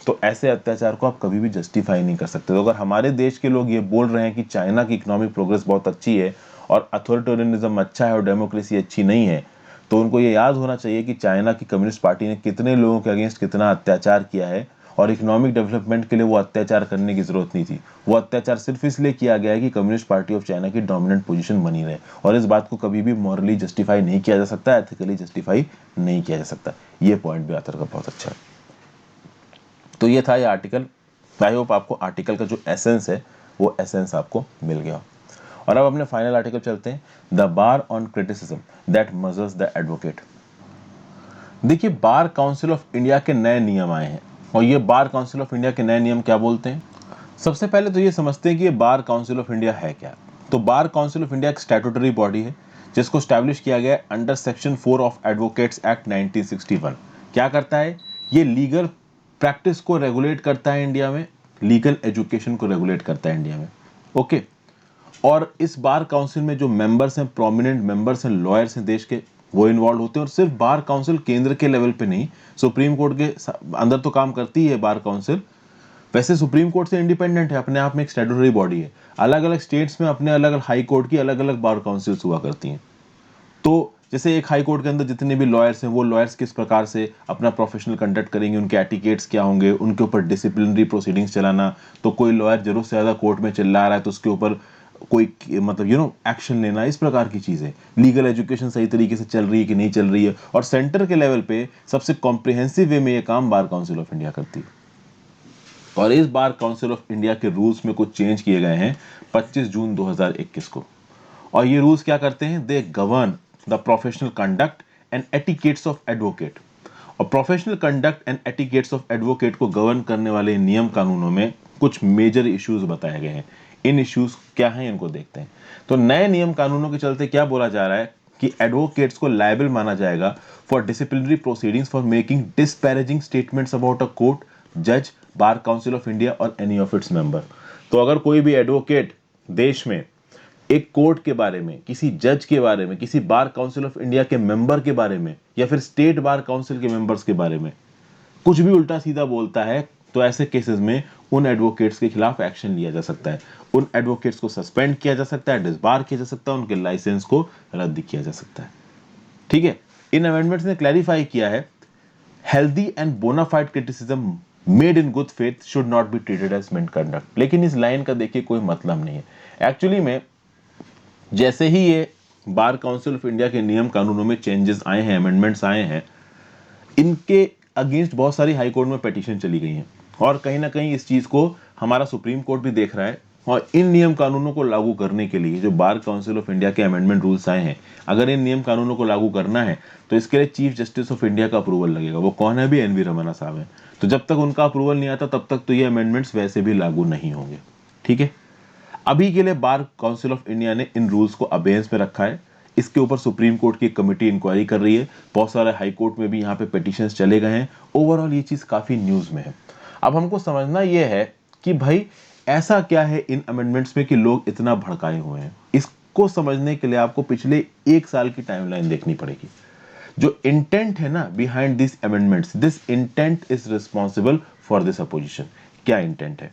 तो ऐसे अत्याचार को आप कभी भी जस्टिफाई नहीं कर सकते। तो अगर हमारे देश के लोग ये बोल रहे हैं कि चाइना की इकोनॉमिक प्रोग्रेस बहुत अच्छी है और अथॉरिटेरियनिज्म अच्छा है और डेमोक्रेसी अच्छी नहीं है, तो उनको ये याद होना चाहिए कि चाइना की कम्युनिस्ट पार्टी ने कितने लोगों के अगेंस्ट कितना अत्याचार किया है, और इकोनॉमिक डेवलपमेंट के लिए वो अत्याचार करने की जरूरत नहीं थी। वो अत्याचार सिर्फ इसलिए किया गया है कि कम्युनिस्ट पार्टी ऑफ चाइना की डोमिनेंट पोजीशन बनी रहे, और इस बात को कभी भी मॉरली जस्टिफाई नहीं किया जा सकता, एथिकली जस्टिफाई नहीं किया जा सकता। ये पॉइंट भी आतर का बहुत अच्छा है। तो ये था ये आर्टिकल। आई होप आपको आर्टिकल का जो एसेंस है वो एसेंस आपको मिल गया। और अब अपने फाइनल आर्टिकल चलते हैं, the bar on criticism that muzzles the advocate. देखिए बार काउंसिल ऑफ इंडिया के नए नियम आए हैं, और ये बार काउंसिल ऑफ इंडिया के नए नियम क्या बोलते हैं? सबसे पहले तो ये समझते हैं कि ये बार काउंसिल ऑफ इंडिया है क्या। तो बार काउंसिल ऑफ इंडिया एक स्टैट्यूटरी बॉडी है जिसको स्टैब्लिश किया गया है under section 4 of advocates act 1961। क्या करता है? ये लीगल प्रैक्टिस को रेगुलेट करता है इंडिया में, लीगल एजुकेशन को रेगुलेट करता है इंडिया में। ओके। और इस बार काउंसिल में जो मेंबर्स हैं, प्रोमिनेंट मेंबर्स हैं, लॉयर्स हैं देश के, वो इन्वॉल्व होते हैं। और सिर्फ बार काउंसिल केंद्र के लेवल पे नहीं, सुप्रीम कोर्ट के अंदर तो काम करती है बार काउंसिल। वैसे सुप्रीम कोर्ट से इंडिपेंडेंट है, अपने आप में एक स्टैट्यूटरी बॉडी है। अलग अलग स्टेट्स में अपने अलग अलग हाई कोर्ट की अलग अलग बार काउंसिल्स हुआ करती हैं। तो जैसे एक हाई कोर्ट के अंदर जितने भी लॉयर्स हैं, वो लॉयर्स किस प्रकार से अपना प्रोफेशनल कंडक्ट करेंगे, उनके एटिकेट्स क्या होंगे, उनके ऊपर डिसिप्लिनरी प्रोसीडिंग्स चलाना। तो कोई लॉयर जरूर से ज्यादा कोर्ट में चिल्ला रहा है तो उसके ऊपर कोई मतलब एक्शन लेना, इस प्रकार की चीजें। लीगल एजुकेशन सही तरीके से चल रही है कि नहीं चल रही है, और सेंटर के लेवल पे सबसे कॉम्प्रिहेंसिव वे में ये काम बार काउंसिल ऑफ इंडिया करती है। और इस बार काउंसिल ऑफ इंडिया के रूल्स में कुछ चेंज किए गए हैं 25 जून 2021 को। और ये रूल्स क्या करते हैं? They govern the professional conduct and etiquettes of advocate. और professional conduct and etiquettes of advocate को गवर्न करने वाले नियम कानूनों में कुछ मेजर इश्यूज बताए गए हैं। इन इश्यूज क्या हैं इनको देखते हैं। तो नए नियम कानूनों के चलते क्या बोला जा रहा है कि एडवोकेट्स को लायबल माना जाएगा for disciplinary proceedings for making disparaging statements about a court, जज, बार काउंसिल ऑफ इंडिया और एनी ऑफ इट्स मेंबर। तो अगर कोई भी एडवोकेट देश में एक कोर्ट के बारे में, किसी जज के बारे में, किसी बार काउंसिल ऑफ इंडिया के मेंबर के बारे में, या फिर स्टेट बार काउंसिल के मेंबर्स के बारे में कुछ भी उल्टा सीधा बोलता है, तो ऐसे केसेस में उन एडवोकेट्स के खिलाफ एक्शन लिया जा सकता है। उन एडवोकेट्स को सस्पेंड किया जा सकता है, डिसबार किया जा सकता है, उनके लाइसेंस को रद्द किया जा सकता है। ठीक है। इन अमेंडमेंट्स ने क्लैरिफाई किया है healthy and bonafide criticism made in good faith should not be treated as misconduct. लेकिन इस लाइन का देखिए कोई मतलब नहीं है एक्चुअली में। जैसे ही ये बार काउंसिल ऑफ इंडिया के नियम कानूनों में चेंजेस आए हैं, अमेंडमेंट्स आए हैं, इनके अगेंस्ट बहुत सारी हाई कोर्ट में पिटीशन चली गई हैं और कहीं ना कहीं इस चीज को हमारा सुप्रीम कोर्ट भी देख रहा है। और इन नियम कानूनों को लागू करने के लिए जो बार काउंसिल ऑफ इंडिया के अमेंडमेंट रूल्स आए हैं, अगर इन नियम कानूनों को लागू करना है तो इसके लिए चीफ जस्टिस ऑफ इंडिया का अप्रूवल लगेगा। वो कौन है? भी एन वी रमन्ना साहब है। तो जब तक उनका अप्रूवल नहीं आता तब तक तो ये अमेंडमेंट्स वैसे भी लागू नहीं होंगे। ठीक है, अभी के लिए बार काउंसिल ऑफ इंडिया ने इन रूल्स को अबेयंस में रखा है। इसके ऊपर सुप्रीम कोर्ट की एक कमेटी इंक्वायरी कर रही है, बहुत सारे हाई कोर्ट में भी यहाँ पे पिटीशंस चले गए हैं। ओवरऑल ये चीज काफी न्यूज में है। अब हमको समझना यह है कि भाई ऐसा क्या है इन अमेंडमेंट्स में कि लोग इतना भड़काए हुए हैं। इसको समझने के लिए आपको पिछले एक साल की टाइमलाइन देखनी पड़ेगी। जो इंटेंट है ना behind this amendments, this intent is responsible for this opposition. क्या इंटेंट है?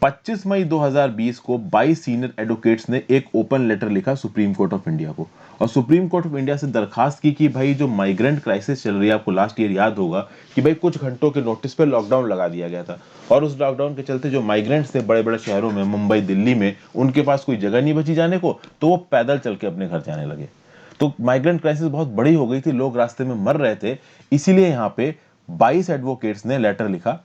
25 मई 2020 को 22 सीनियर एडवोकेट्स ने एक ओपन लेटर लिखा सुप्रीम कोर्ट ऑफ इंडिया को और सुप्रीम कोर्ट ऑफ इंडिया से दरखास्त की कि भाई जो माइग्रेंट क्राइसिस चल रही है, आपको लास्ट ईयर याद होगा कि भाई कुछ घंटों के नोटिस पे लॉकडाउन लगा दिया गया था और उस लॉकडाउन के चलते जो माइग्रेंट्स थे बड़े बड़े शहरों में, मुंबई दिल्ली में, उनके पास कोई जगह नहीं बची जाने को, तो वो पैदल चल के अपने घर जाने लगे। तो माइग्रेंट क्राइसिस बहुत बड़ी हो गई थी, लोग रास्ते में मर रहे थे। इसीलिए यहाँ पे 22 एडवोकेट्स ने लेटर लिखा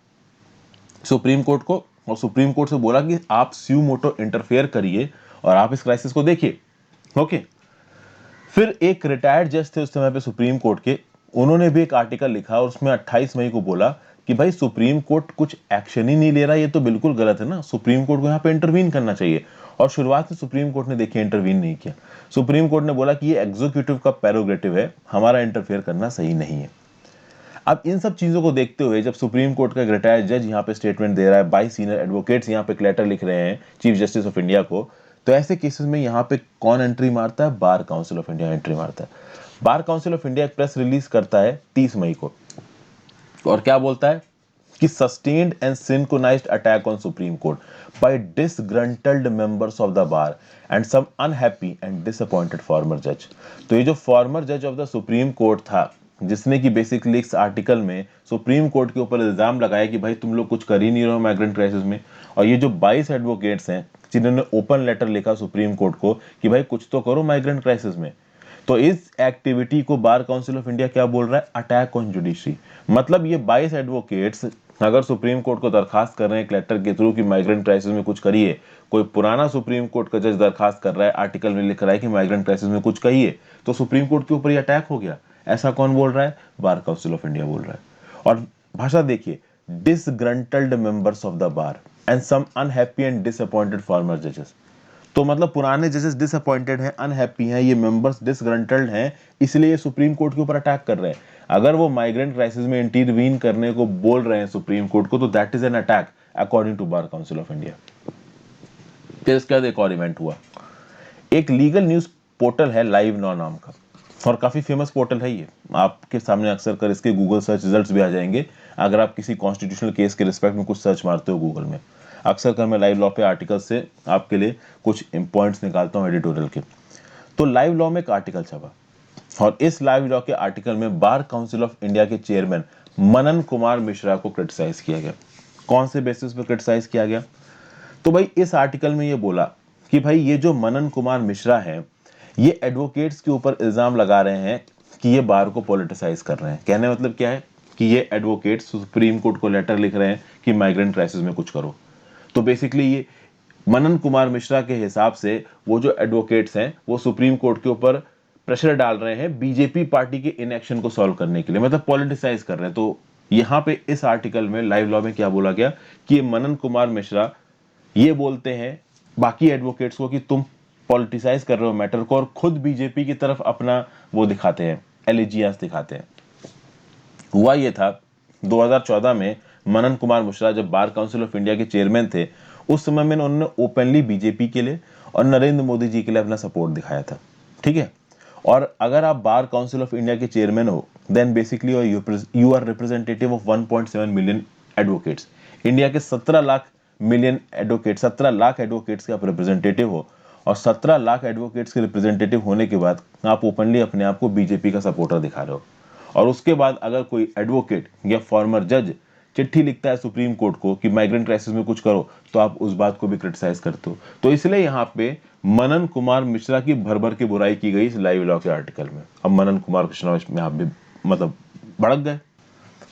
सुप्रीम कोर्ट को और सुप्रीम कोर्ट से बोला कि आप स्यू मोटो इंटरफेयर करिए और आप इस क्राइसिस को देखिए। ओके, फिर एक रिटायर्ड जज थे उस समय पे सुप्रीम कोर्ट के, उन्होंने भी एक आर्टिकल लिखा और उसमें 28 मई को बोला कि भाई सुप्रीम कोर्ट कुछ एक्शन ही नहीं ले रहा, ये तो बिल्कुल गलत है ना, सुप्रीम कोर्ट को यहाँ पे इंटरवीन करना चाहिए। और शुरुआत में सुप्रीम कोर्ट ने देखिए इंटरवीन नहीं किया। सुप्रीम कोर्ट ने बोला कि ये एग्जीक्यूटिव का प्रेरोगेटिव है, हमारा इंटरफेयर करना सही नहीं है। अब इन सब चीजों को देखते हुए जब सुप्रीम कोर्ट का रिटायर्ड जज यहाँ पे स्टेटमेंट दे रहा है, 22 सीनियर एडवोकेट्स यहाँ पे एक लेटर लिख रहे हैं चीफ जस्टिस ऑफ इंडिया को, तो ऐसे केसेस में यहाँ पे कौन एंट्री मारता है? बार काउंसिल ऑफ इंडिया एंट्री मारता है। बार काउंसिल ऑफ इंडिया एक प्रेस रिलीज करता है 30 मई को और क्या बोलता है कि sustained and synchronized attack on supreme court by disgruntled members of the bar and some unhappy and disappointed former जज। तो ये जो फॉर्मर जज ऑफ द सुप्रीम कोर्ट था, जिसने कि बेसिकली इस आर्टिकल में सुप्रीम कोर्ट के ऊपर इल्जाम लगाया कि भाई तुम लोग कुछ कर ही नहीं रहे हो माइग्रेंट क्राइसिस में, और ये जो 22 एडवोकेट्स हैं जिन्होंने ओपन लेटर लिखा सुप्रीम कोर्ट को कि भाई कुछ तो करो माइग्रेंट क्राइसिस में, तो इस एक्टिविटी को बार काउंसिल ऑफ इंडिया क्या बोल रहा है? Attack on judiciary. मतलब ये 22 एडवोकेट्स अगर सुप्रीम कोर्ट को दरखास्त कर रहे हैं एक लेटर के थ्रू कि माइग्रेंट क्राइसिस में कुछ करिए, कोई पुराना सुप्रीम कोर्ट का जज दरखास्त कर रहा है, आर्टिकल में लिख रहा है कि माइग्रेंट क्राइसिस में कुछ कहिए, तो सुप्रीम कोर्ट के ऊपर ये अटैक हो गया। ऐसा कौन बोल रहा है? बार काउंसिल ऑफ इंडिया बोल रहा है। और भाषा देखिए, disgruntled members of the bar and some unhappy and disappointed former जजेस। तो मतलब पुराने जजेस डिसअपॉइंटेड हैं, अनहैप्पी हैं, ये मेंबर्स डिसग्रंटल्ड हैं, इसलिए सुप्रीम कोर्ट के ऊपर अटैक कर रहे हैं। अगर वो माइग्रेंट क्राइसिस में इंटरवीन करने को बोल रहे हैं सुप्रीम कोर्ट को, तो that is an attack according to bar council of India. फिर इसके बाद एक और इवेंट हुआ। एक लीगल न्यूज पोर्टल है लाइव नाउ नाम का, और काफी फेमस पोर्टल है ये, आपके सामने अक्सर कर इसके गूगल सर्च रिजल्ट्स भी आ जाएंगे अगर आप किसी कॉन्स्टिट्यूशनल केस के रिस्पेक्ट में कुछ सर्च मारते हो गूगल में। अक्सर कर मैं लाइव लॉ पे आर्टिकल से आपके लिए कुछ पॉइंट्स निकालता हूँ एडिटोरियल के। तो लाइव लॉ में एक आर्टिकल छपा और इस लाइव लॉ के आर्टिकल में बार काउंसिल ऑफ इंडिया के चेयरमैन मनन कुमार मिश्रा को क्रिटिसाइज किया गया। कौन से बेसिस पर क्रिटिसाइज किया गया? तो भाई इस आर्टिकल में ये बोला कि भाई ये जो मनन कुमार मिश्रा है, ये एडवोकेट्स के ऊपर इल्जाम लगा रहे हैं कि ये बार को पॉलिटिसाइज कर रहे हैं। कहने मतलब क्या है कि ये एडवोकेट्स सुप्रीम कोर्ट को लेटर लिख रहे हैं कि माइग्रेंट क्राइसिस में कुछ करो। तो बेसिकली ये मनन कुमार मिश्रा के हिसाब से वो जो एडवोकेट्स हैं वो सुप्रीम कोर्ट के ऊपर प्रेशर डाल रहे हैं बीजेपी पार्टी के इनएक्शन को सॉल्व करने के लिए, मतलब पॉलिटिसाइज कर रहे हैं। तो यहाँ पे इस आर्टिकल में लाइव लॉ में क्या बोला गया कि ये मनन कुमार मिश्रा ये बोलते हैं बाकी एडवोकेट्स को कि तुम पॉलिटिसाइज कर रहे हो मैटर को, और खुद बीजेपी की तरफ अपना वो दिखाते हैं, एलिजियंस दिखाते हैं। हुआ ये था 2014 में मनन कुमार मिश्रा जब बार काउंसिल ऑफ इंडिया के चेयरमैन थे, उस समय में उन्होंने ओपनली बीजेपी के लिए और नरेंद्र मोदी जी के लिए अपना सपोर्ट दिखाया था। ठीक है, और अगर आप बार काउंसिल ऑफ इंडिया के चेयरमैन हो then basically you are representative of 1.7 million advocates. India के 17 lakh million advocate, 17 lakh advocates के आप रिप्रेजेंटेटिव हो, और 17 लाख एडवोकेट्स के रिप्रेजेंटेटिव होने के बाद आप ओपनली अपने आप को बीजेपी का सपोर्टर दिखा रहे हो। और उसके बाद अगर कोई एडवोकेट या फॉर्मर जज चिट्ठी लिखता है सुप्रीम कोर्ट को कि माइग्रेंट क्राइसिस में कुछ करो, तो आप उस बात को भी क्रिटिसाइज करते हो। तो इसलिए यहाँ पे मनन कुमार मिश्रा की भर भर के बुराई की गई इस लाइव लॉ के आर्टिकल में। अब मनन कुमार मिश्रा में आप भी मतलब भड़क गए।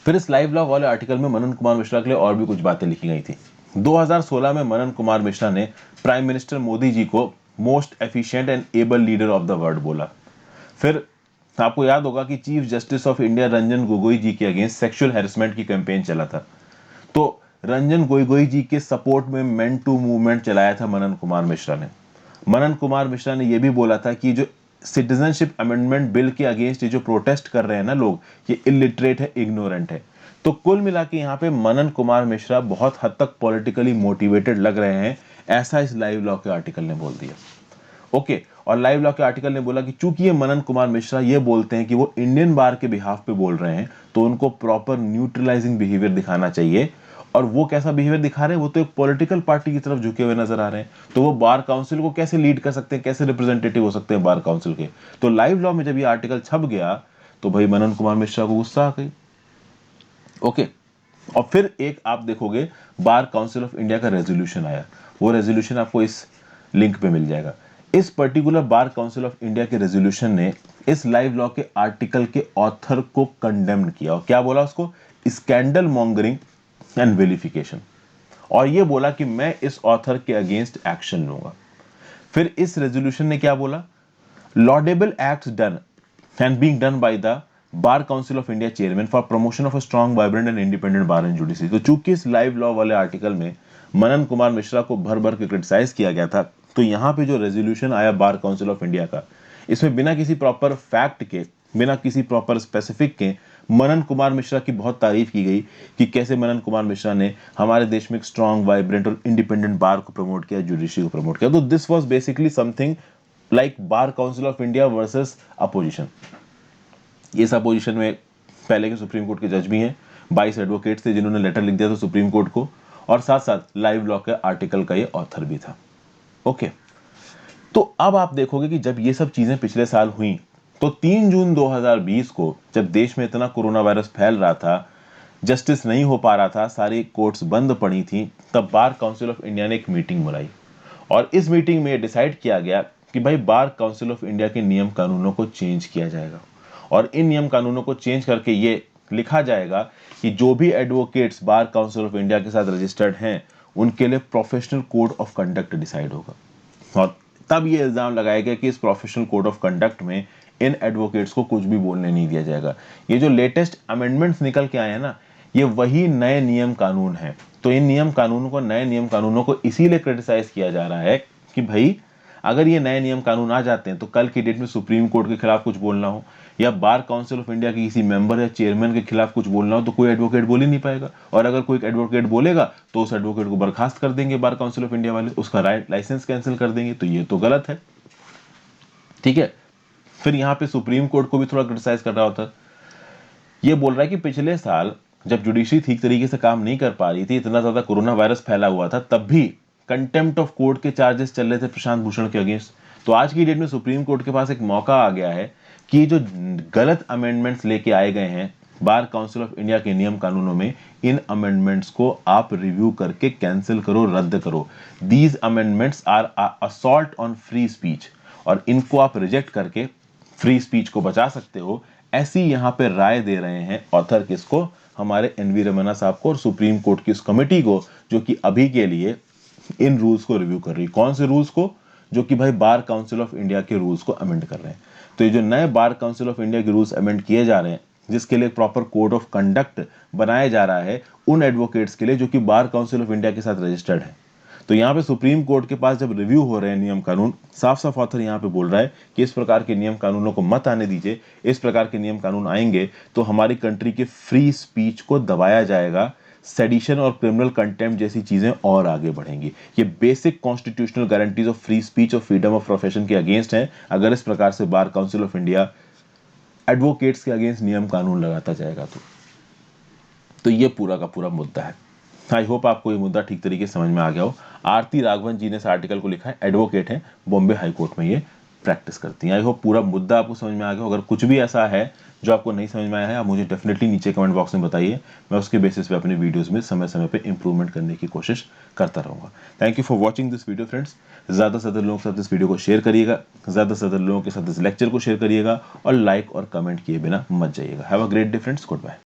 फिर इस लाइव लॉ वाले आर्टिकल में मनन कुमार मिश्रा के लिए और भी कुछ बातें लिखी गई थी। 2016 में मनन कुमार मिश्रा ने प्राइम मिनिस्टर मोदी जी को most efficient and able leader of the world बोला। फिर आपको याद होगा कि chief justice of India Ranjan Gogoi ji के अगेंस्ट सेक्सुअल हैरेसमेंट की कैंपेन चला था, तो रंजन गोगोई जी के सपोर्ट में मेन टू मूवमेंट चलाया था मनन कुमार मिश्रा ने। मनन कुमार मिश्रा ने यह भी बोला था कि जो सिटीजनशिप अमेंडमेंट बिल के अगेंस्ट ये जो प्रोटेस्ट कर रहे हैं ना लोग, ये इलिटरेट है, इग्नोरेंट है। तो कुल मिला के यहाँ पे मनन कुमार मिश्रा बहुत हद तक पॉलिटिकली मोटिवेटेड लग रहे हैं, ऐसा इस लाइव लॉ के आर्टिकल ने बोल दिया। ओके, और लाइव लॉ के आर्टिकल ने बोला कि चूंकि ये मनन कुमार मिश्रा ये बोलते हैं कि वो इंडियन बार के बिहाफ पे बोल रहे हैं, तो उनको प्रॉपर न्यूट्रलाइजिंग बिहेवियर दिखाना चाहिए। और वो कैसा बिहेवियर दिखा रहे हैं, वो तो एक पॉलिटिकल पार्टी की तरफ झुके हुए नजर आ रहे हैं, तो वो बार काउंसिल को कैसे लीड कर सकते हैं, कैसे रिप्रेजेंटेटिव हो सकते हैं बार काउंसिल के। तो लाइव लॉ में जब ये आर्टिकल छप गया तो भाई मनन कुमार मिश्रा को गुस्सा आ गई। ओके, और फिर एक आप देखोगे बार काउंसिल ऑफ इंडिया का रेजोल्यूशन आया। वो रेजोल्यूशन आपको इस लिंक पे मिल जाएगा। इस particular bar council of India के रेजोल्यूशन ने इस लाइव लॉ के आर्टिकल के ऑथर को कंडेम्ड किया, और क्या बोला उसको, स्कैंडल मॉन्गरिंग एंड विलिफिकेशन, और ये बोला कि मैं इस ऑथर के अगेंस्ट एक्शन लूंगा। फिर इस रेजोल्यूशन ने क्या बोला, laudable acts done and being done by the bar council of India chairman for promotion of a strong vibrant and independent bar and judiciary. तो चूंकि इस लाइव लॉ वाले आर्टिकल में मनन कुमार मिश्रा को भर भर के क्रिटिसाइज किया गया था, तो यहाँ पे जो रेजोल्यूशन आया बार काउंसिल ऑफ इंडिया का, इसमें बिना किसी प्रॉपर फैक्ट के, बिना किसी प्रॉपर स्पेसिफिक के मनन कुमार मिश्रा की बहुत तारीफ की गई कि कैसे मनन कुमार मिश्रा ने हमारे देश में एक स्ट्रांग वाइब्रेंट और इंडिपेंडेंट बार को प्रमोट किया, जुडिशरी को प्रमोट किया। तो this was basically something like bar council of India versus opposition. इस अपोजिशन में पहले के सुप्रीम कोर्ट के जज भी हैं, 22 एडवोकेट्स थे जिन्होंने लेटर लिख दिया था सुप्रीम कोर्ट को, और साथ साथ लाइव लॉ के आर्टिकल का ये ऑथर भी था। ओके, तो अब आप देखोगे कि जब ये सब चीजें पिछले साल हुई, तो 3 जून 2020 को जब देश में इतना कोरोना वायरस फैल रहा था, जस्टिस नहीं हो पा रहा था, सारी कोर्ट्स बंद पड़ी थी, तब बार काउंसिल ऑफ इंडिया ने एक मीटिंग बुलाई, और इस मीटिंग में डिसाइड किया गया कि भाई बार काउंसिल ऑफ इंडिया के नियम कानूनों को चेंज किया जाएगा, और इन नियम कानूनों को चेंज करके ये लिखा जाएगा कि जो भी advocates bar council of India के साथ रजिस्टर्ड हैं, उनके लिए professional code of conduct decide होगा। और तब ये इल्जाम लगाया गया कि इस प्रोफेशनल कोड ऑफ कंडक्ट में इन एडवोकेट्स को कुछ भी बोलने नहीं दिया जाएगा। ये जो लेटेस्ट अमेंडमेंट्स निकल के आए हैं ना, ये वही नए नियम कानून हैं। तो इन नियम कानूनों को, नए नियम कानूनों को इसीलिए क्रिटिसाइज किया जा रहा है कि भाई अगर ये नए नियम कानून आ जाते हैं तो कल की डेट में सुप्रीम कोर्ट के खिलाफ कुछ बोलना हो, या बार काउंसिल ऑफ इंडिया के किसी मेंबर या चेयरमैन के खिलाफ कुछ बोलना हो, तो कोई एडवोकेट बोल ही नहीं पाएगा, और अगर कोई एडवोकेट बोलेगा तो उस एडवोकेट को बर्खास्त कर देंगे बार काउंसिल ऑफ इंडिया वाले, उसका लाइसेंस कैंसिल कर देंगे। तो ये तो गलत है, ठीक है। फिर यहाँ पे सुप्रीम कोर्ट को भी थोड़ा क्रिटिसाइज कर रहा होता, ये बोल रहा है कि पिछले साल जब जुडिशरी ठीक तरीके से काम नहीं कर पा रही थी, इतना ज्यादा कोरोना वायरस फैला हुआ था, तब भी कंटेम्प्ट ऑफ कोर्ट के चार्जेस चल रहे थे प्रशांत भूषण के अगेंस्ट। तो आज की डेट में सुप्रीम कोर्ट के पास एक मौका आ गया है कि जो गलत अमेंडमेंट्स लेके आए गए हैं बार काउंसिल ऑफ इंडिया के नियम कानूनों में, इन अमेंडमेंट्स को आप रिव्यू करके कैंसिल करो, रद्द करो। These amendments are assault on free speech, और इनको आप रिजेक्ट करके फ्री स्पीच को बचा सकते हो। ऐसी यहाँ पे राय दे रहे हैं ऑथर किसको, हमारे एनवी रमन्ना साहब को, और सुप्रीम कोर्ट की उस कमेटी को जो कि अभी के लिए इन रूल्स को रिव्यू कर रही है। कौन से रूल्स को, जो कि भाई बार काउंसिल ऑफ इंडिया के रूल्स को अमेंड कर रहे हैं। तो ये जो नए बार काउंसिल ऑफ इंडिया के रूल्स अमेंड किए जा रहे हैं, जिसके लिए प्रॉपर कोड ऑफ कंडक्ट बनाया जा रहा है उन एडवोकेट्स के लिए जो कि बार काउंसिल ऑफ इंडिया के साथ रजिस्टर्ड है। तो यहाँ पे सुप्रीम कोर्ट के पास जब रिव्यू हो रहे हैं नियम कानून, साफ साफ ऑथर यहाँ पे बोल रहा है कि इस प्रकार के नियम कानूनों को मत आने दीजिए। इस प्रकार के नियम कानून आएंगे तो हमारी कंट्री के फ्री स्पीच को दबाया जाएगा, सेडिशन और क्रिमिनल कंटेम्प्ट जैसी चीजें और आगे बढ़ेंगी। ये basic constitutional guarantees of free speech और फ्रीडम ऑफ प्रोफेशन के अगेंस्ट हैं, अगर इस प्रकार से बार काउंसिल ऑफ इंडिया एडवोकेट्स के अगेंस्ट नियम कानून लगाता जाएगा तो ये पूरा का पूरा मुद्दा है। आई होप आपको ये मुद्दा ठीक तरीके से समझ में आ गया हो। आरती राघवन जी ने इस आर्टिकल को लिखा है, एडवोकेट हैं, बॉम्बे हाई कोर्ट में ये प्रैक्टिस करती हैं। आई होप पूरा मुद्दा आपको समझ में आ गया। अगर कुछ भी ऐसा है जो आपको नहीं समझ में आया है, आप मुझे डेफिनेटली नीचे कमेंट बॉक्स में बताइए। मैं उसके बेसिस पे अपने वीडियोस में समय समय पे इंप्रूवमेंट करने की कोशिश करता रहूँगा। Thank you for watching this video friends. ज़्यादा से ज़्यादा लोगों के साथ इस वीडियो को शेयर करिएगा, ज़्यादा से ज़्यादा लोगों के साथ इस लेक्चर को शेयर करिएगा और लाइक और कमेंट किए बिना मत जाइएगा। Have a great day friends, good bye.